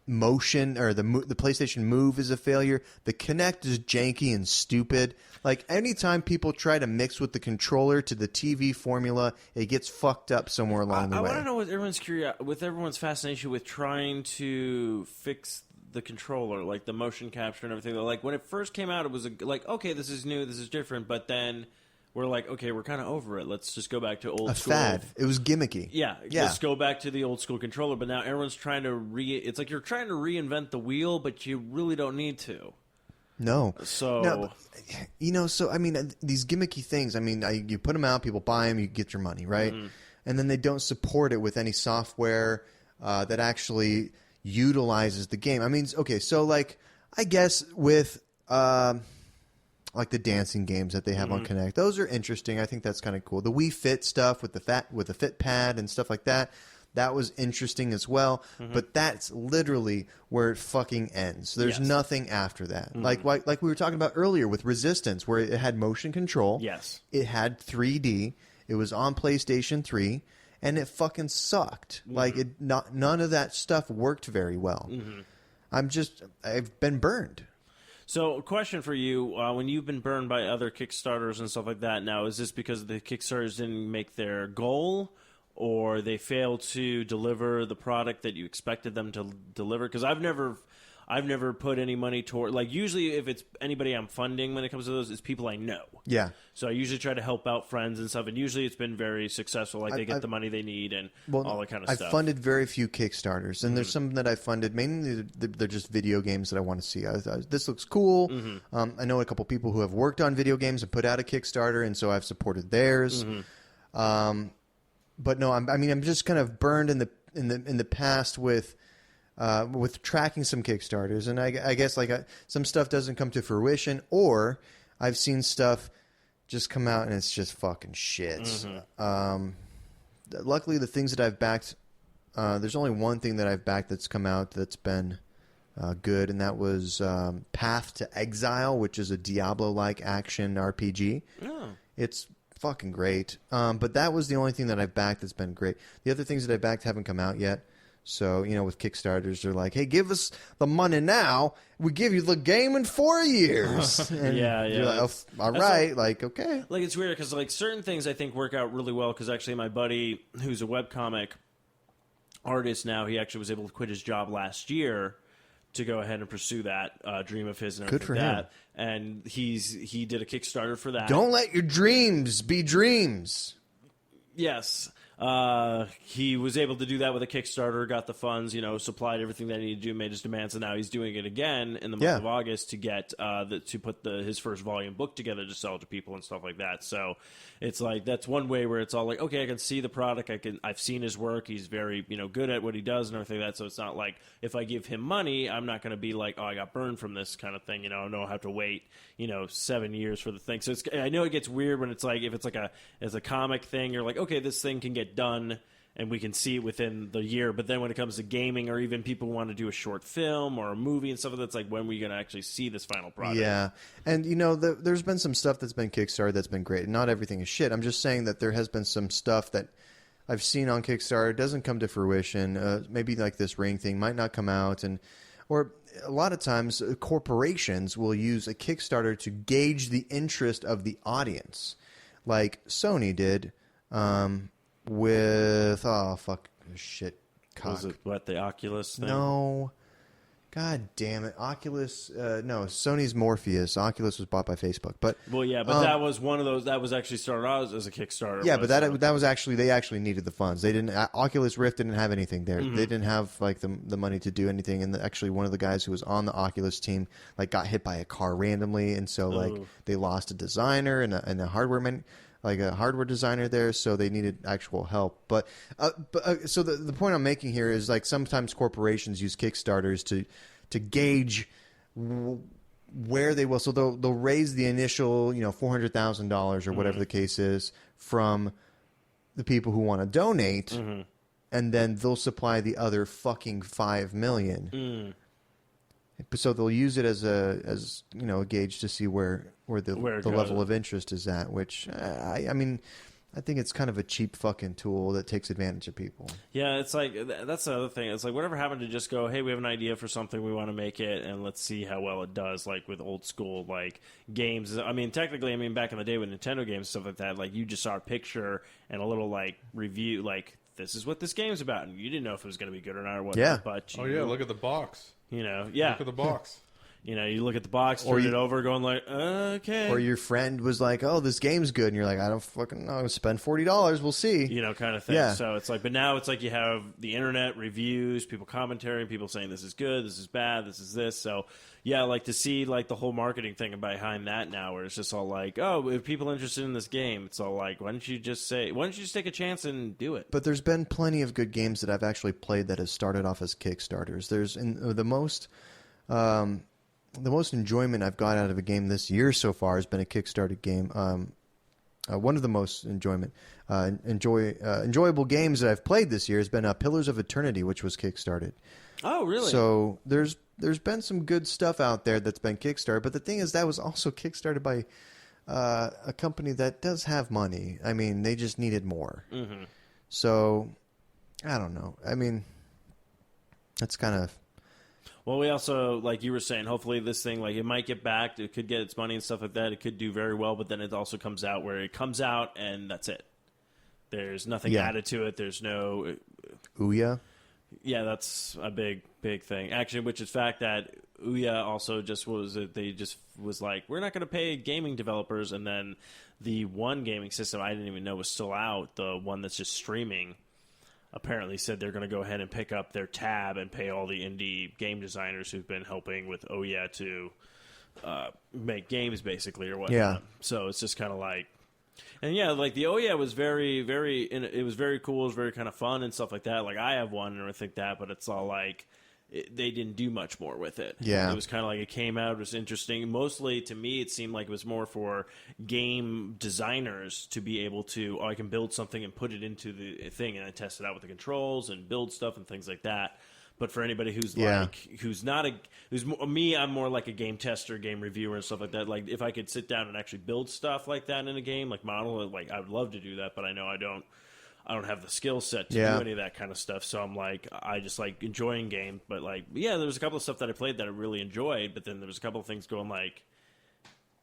motion or the PlayStation Move is a failure, the Kinect is janky and stupid. Like, anytime people try to mix with the controller to the TV formula, it gets fucked up somewhere along the way. I want to know what everyone's fascination with trying to fix the controller, like the motion capture and everything. Like, when it first came out, it was like, okay, this is new, this is different, but then we're like, okay, we're kind of over it. Let's just go back to old school. A fad. It was gimmicky. Yeah. Let's go back to the old school controller, but now everyone's trying to it's like you're trying to reinvent the wheel, but you really don't need to. No. So, no, you know, I mean, these gimmicky things, I mean, you put them out, people buy them, you get your money, right? Mm-hmm. And then they don't support it with any software that actually utilizes the game. I mean, okay, so like, I guess with like the dancing games that they have on Kinect, those are interesting. I think that's kind of cool. The Wii Fit stuff with the Fit Pad and stuff like that. That was interesting as well, but that's literally where it fucking ends. There's nothing after that. Like we were talking about earlier with Resistance, where it had motion control. Yes. It had 3D. It was on PlayStation 3, and it fucking sucked. Like, none of that stuff worked very well. I've been burned. So, a question for you: when you've been burned by other Kickstarters and stuff like that, now is this because the Kickstarters didn't make their goal, or they failed to deliver the product that you expected them to deliver? Because I've never put any money toward, like, usually if it's anybody I'm funding when it comes to those, it's people I know. Yeah. So I usually try to help out friends and stuff, and usually it's been very successful. Like, they get the money they need and all that kind of stuff. I've funded very few Kickstarters, and there's some that I funded. Mainly, they're just video games that I want to see. This looks cool. I know a couple people who have worked on video games and put out a Kickstarter, and so I've supported theirs. But no, I'm just kind of burned in the past with tracking some Kickstarters, and I guess like some stuff doesn't come to fruition, or I've seen stuff just come out and it's just fucking shit. Luckily, the things that I've backed, there's only one thing that I've backed that's come out that's been good, and that was Path to Exile, which is a Diablo-like action RPG. Oh. It's fucking great. But that was the only thing that I backed that's been great. The other things that I backed haven't come out yet. So, with Kickstarters, they're like, hey, give us the money now. We give you the game in 4 years. And Yeah. you're like, all right. Okay. Like, it's weird because, like, certain things I think work out really well because actually my buddy, who's a webcomic artist now, he actually was able to quit his job last year to go ahead and pursue that dream of his and Good everything for like him. that. And he did a Kickstarter for that. Don't let your dreams be dreams. Yes. He was able to do that with a Kickstarter, got the funds, supplied everything that he needed to do, made his demands, and now he's doing it again in the month of August to get to put his first volume book together to sell to people and stuff like that. So it's like that's one way where it's all like, okay, I can see the product, I've seen his work, he's very good at what he does and everything like that. So it's not like if I give him money, I'm not going to be like, oh, I got burned from this kind of thing. I don't have to wait 7 years for the thing. So I know it gets weird when it's like if it's like as a comic thing, you're like, okay, this thing can get done and we can see it within the year, but then when it comes to gaming or even people want to do a short film or a movie and stuff, that's like when we're going to actually see this final product. Yeah, and there's been some stuff that's been Kickstarter that's been great. Not everything is shit. I'm just saying that there has been some stuff that I've seen on Kickstarter doesn't come to fruition. Maybe like this Ring thing might not come out, or a lot of times corporations will use a Kickstarter to gauge the interest of the audience, like Sony did. With Was it the Oculus thing? No, god damn it, Oculus. No, Sony's Morpheus. Oculus was bought by Facebook, but that was one of those that was actually started out as a Kickstarter. Yeah, but that was actually they actually needed the funds. They didn't. Oculus Rift didn't have anything there. Mm-hmm. They didn't have like the money to do anything. And actually, one of the guys who was on the Oculus team got hit by a car randomly, and so they lost a designer and a hardware man. Like a hardware designer there, so they needed actual help. But so the point I'm making here is like sometimes corporations use Kickstarters to gauge where they will. So they'll raise the initial $400,000 or whatever the case is from the people who want to donate, and then they'll supply the other fucking $5 million. So they'll use it as a gauge to see where the level of interest is at, which I mean I think it's kind of a cheap fucking tool that takes advantage of people. Yeah, it's like that's the other thing. It's like whatever happened to just go, hey, we have an idea for something, we want to make it, and let's see how well it does. Like with old school like games. I mean, technically, back in the day with Nintendo games and stuff like that, like you just saw a picture and a little like review, like this is what this game's about, and you didn't know if it was going to be good or not or what. Yeah. But look at the box. Yeah. Look at the box. You look at the box, turn it over, going like, okay. Or your friend was like, "Oh, this game's good," and you're like, "I don't fucking know. Spend $40. We'll see." Kind of thing. Yeah. So it's like, but now it's like you have the internet reviews, people commentary, people saying this is good, this is bad, this is this. So yeah, like to see like the whole marketing thing behind that now, where it's just all like, oh, if people are interested in this game, it's all like, why don't you just take a chance and do it? But there's been plenty of good games that I've actually played that have started off as Kickstarters. There's the most enjoyment I've got out of a game this year so far has been a Kickstarter game. One of the most enjoyable games that I've played this year has been Pillars of Eternity, which was Kickstarted. Oh, really? So there's been some good stuff out there that's been Kickstarted, but the thing is that was also Kickstarted by a company that does have money. I mean, they just needed more. Mm-hmm. So I don't know. I mean, that's kind of... Well, we also, like you were saying, hopefully this thing, like, it might get back. It could get its money and stuff like that. It could do very well, but then it also comes out where it comes out and that's it. There's nothing added to it. There's no... Ouya? Yeah, that's a big, big thing. Actually, which is fact that Ouya also just was like, we're not going to pay gaming developers, and then the one gaming system I didn't even know was still out, the one that's just streaming, apparently said they're going to go ahead and pick up their tab and pay all the indie game designers who've been helping with Ouya to make games, basically, or whatnot. Yeah. So it's just kind of like... And yeah, like the Ouya was very, very, it was very cool. It was very kind of fun and stuff like that. Like I have one and everything like that, but it's all like they didn't do much more with it. Yeah, it was kind of like it came out, it was interesting. Mostly to me, it seemed like it was more for game designers to be able to, I can build something and put it into the thing and then test it out with the controls and build stuff and things like that. But for anybody who's Yeah. me, I'm more like a game tester, game reviewer, and stuff like that. Like if I could sit down and actually build stuff like that in a game, like model it, like I would love to do that. But I know I don't have the skill set to do any of that kind of stuff. So I'm like, I just like enjoying games. But like, yeah, there was a couple of stuff that I played that I really enjoyed. But then there was a couple of things going like,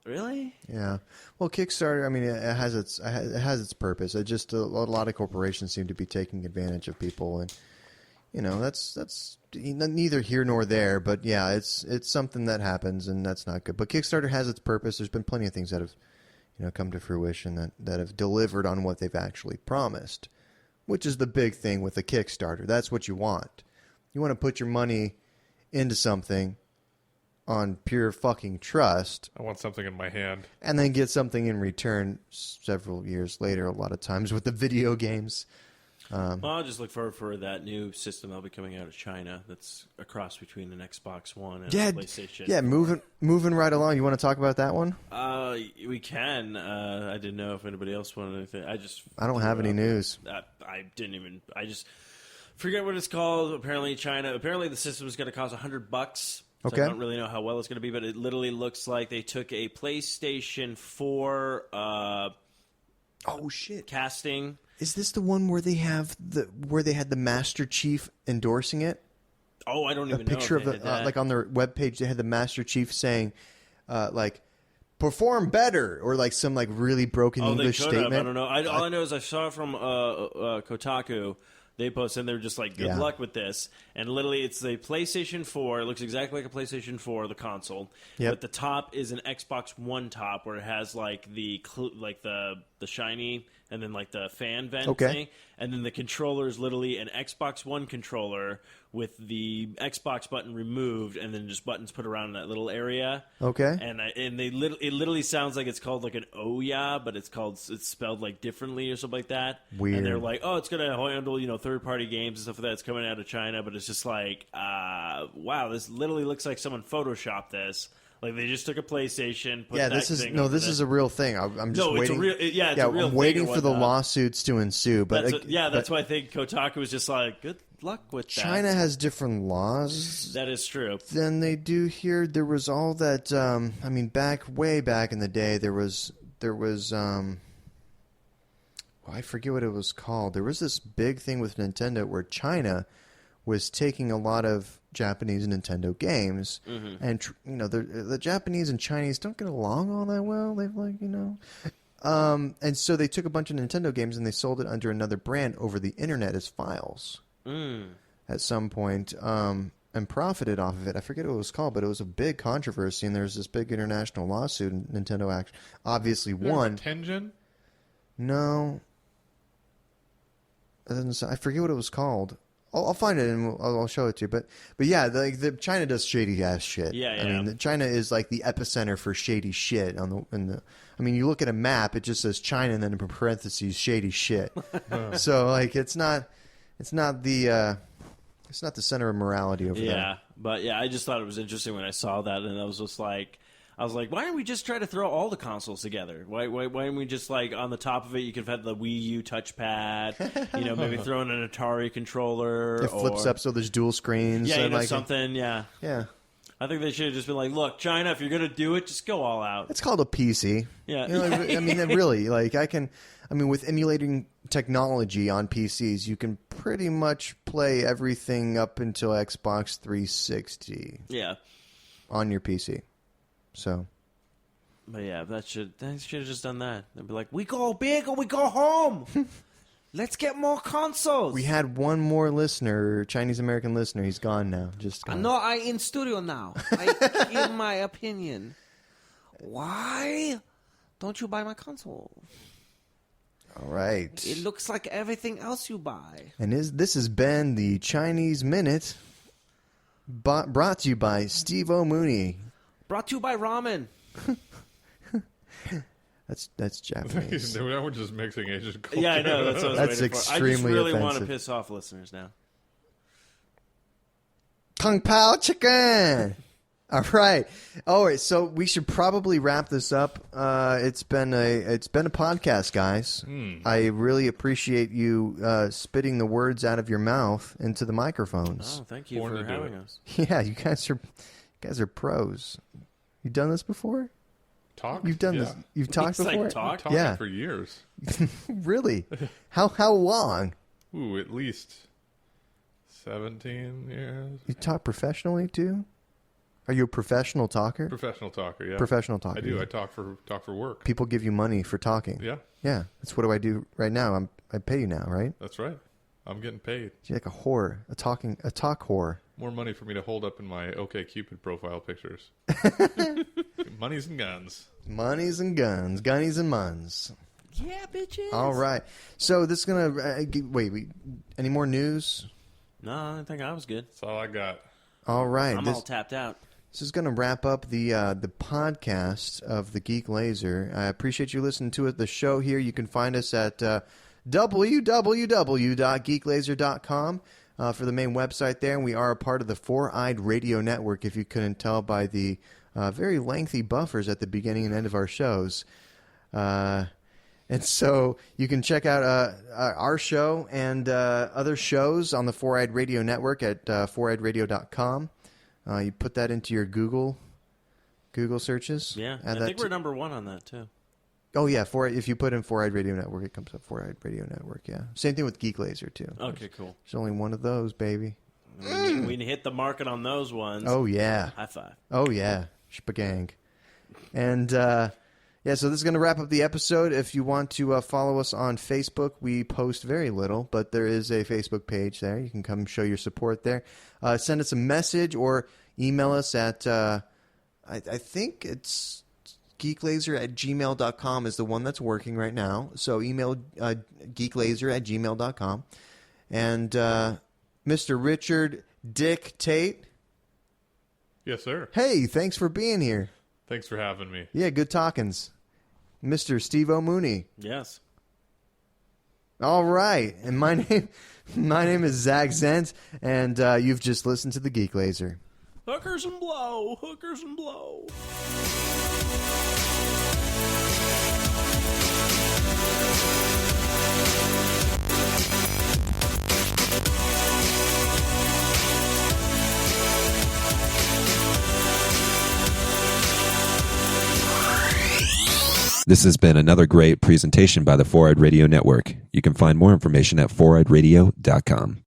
really? Yeah. Well, Kickstarter, I mean, it has its purpose. It just a lot of corporations seem to be taking advantage of people, and that's neither here nor there. But yeah, it's something that happens, and that's not good. But Kickstarter has its purpose. There's been plenty of things that have come to fruition that have delivered on what they've actually promised, which is the big thing with a Kickstarter. That's what you want. You want to put your money into something on pure fucking trust. I want something in my hand. And then get something in return several years later, a lot of times with the video games. Well, I'll just look forward for that new system that'll be coming out of China that's a cross between an Xbox One and a PlayStation. Yeah, moving right along. You want to talk about that one? We can. I didn't know if anybody else wanted anything. I don't have any news. I just forget what it's called. Apparently the system is going to cost $100. So Okay. I don't really know how well it's going to be, but it literally looks like they took a PlayStation 4 Oh shit! casting. Is this the one where they had the Master Chief endorsing it? Oh, I don't even know. Picture if of they had that. like on their webpage, they had the Master Chief saying, like, "Perform better," or like some like really broken English they could have. statement. I don't know. All I know is I saw it from Kotaku. They posted, and they were just like, good luck with this. And literally, it's the PlayStation 4. It looks exactly like a PlayStation 4, the console. Yep. But the top is an Xbox One top, where it has like the shiny and then like the fan vent thing. And then the controller is literally an Xbox One controller with the Xbox button removed, and then just buttons put around that little area. Okay. And it literally sounds like it's called like an Ouya, but it's spelled like differently or something like that. Weird. And they're like, oh, it's gonna handle third party games and stuff like that. It's coming out of China, but it's just like, wow, this literally looks like someone photoshopped this. Like they just took a PlayStation. This is a real thing. I'm just waiting. It's a real I'm waiting thing for the whatnot. lawsuits to ensue. But that's why I think Kotaku was just like, good luck with that. China has different laws. That is true. Than they do here. There was all that. Way back in the day, there was. I forget what it was called. There was this big thing with Nintendo where China was taking a lot of Japanese Nintendo games, and the Japanese and Chinese don't get along all that well. They've and so they took a bunch of Nintendo games and they sold it under another brand over the internet as files at some point, and profited off of it. I forget what it was called, but it was a big controversy, and there was this big international lawsuit, and Nintendo obviously won. Tengen? No. I forget what it was called. I'll find it and I'll show it to you. But yeah, China does shady ass shit. Yeah. I mean, China is like the epicenter for shady shit you look at a map, it just says China and then in parentheses shady shit. So like it's not the center of morality over there. Yeah, but yeah, I just thought it was interesting when I saw that, and I was like, why don't we just try to throw all the consoles together? Why don't we just, like, on the top of it, you could have had the Wii U touchpad, maybe throw in an Atari controller. It flips up so there's dual screens. Yeah, something, yeah. Yeah. I think they should have just been like, look, China, if you're going to do it, just go all out. It's called a PC. Yeah. Really, with emulating technology on PCs, you can pretty much play everything up until Xbox 360. Yeah. On your PC. So, but yeah, they should have just done that. They'd be like, we go big or we go home. Let's get more consoles. We had one more listener, Chinese American listener. He's gone now. Just gone. No, I in studio now. I give my opinion. Why don't you buy my console? All right. It looks like everything else you buy. And this has been the Chinese Minute, brought to you by Steve O'Mooney. Brought to you by ramen. That's Japanese. Now we're just mixing Asian culture. Yeah, I know. That's what I was waiting for. I just really want to offensive. piss off listeners now. Kung Pao chicken. All right. All right. So we should probably wrap this up. It's been a podcast, guys. I really appreciate you spitting the words out of your mouth into the microphones. Oh, thank you for having us. Yeah, you guys are pros. You done this before? Talk? You've done this. You've talked He's like, before. talk? Yeah. For years. Really? How long? Ooh, at least 17 years. You talk professionally too? Are you a professional talker? Professional talker, yeah. Professional talker. I do. Yeah. I talk for work. People give you money for talking. Yeah. Yeah. That's what do I do right now? I pay you now, right? That's right. I'm getting paid. You're like a whore, a talk whore. More money for me to hold up in my OkCupid profile pictures. Monies and guns. Monies and guns. Gunnies and muns. Yeah, bitches. All right. So this is going to... wait, any more news? No, I think I was good. That's all I got. All right. I'm all tapped out. This is going to wrap up the podcast of the Geek Lazer. I appreciate you listening to it. The show here, you can find us at www.geeklazer.com for the main website there. And we are a part of the Four Eyed Radio Network, if you couldn't tell by the very lengthy buffers at the beginning and end of our shows. And so you can check out our show and other shows on the Four Eyed Radio Network at foureyedradio.com. You put that into your Google searches. Yeah, I think we're number one on that, too. Oh, yeah. If you put in Four Eyed Radio Network, it comes up Four Eyed Radio Network, yeah. Same thing with Geek Lazer, too. Okay, cool. There's only one of those, baby. We hit the market on those ones. Oh, yeah. High five. Oh, yeah. Shpagang. And, yeah, so this is going to wrap up the episode. If you want to follow us on Facebook, we post very little, but there is a Facebook page there. You can come show your support there. Send us a message or email us at, I think it's geeklazer@gmail.com is the one that's working right now. So email geeklazer@gmail.com. And Mr. Richard Dick Tate. Yes, sir. Hey, thanks for being here. Thanks for having me. Yeah, good talkings. Mr. Steve O'Mooney. Yes. All right. And my name is Zach Zent, and you've just listened to the Geek Lazer. Hookers and blow. Hookers and blow. This has been another great presentation by the Four Eyed Radio Network. You can find more information at foureyedradio.com.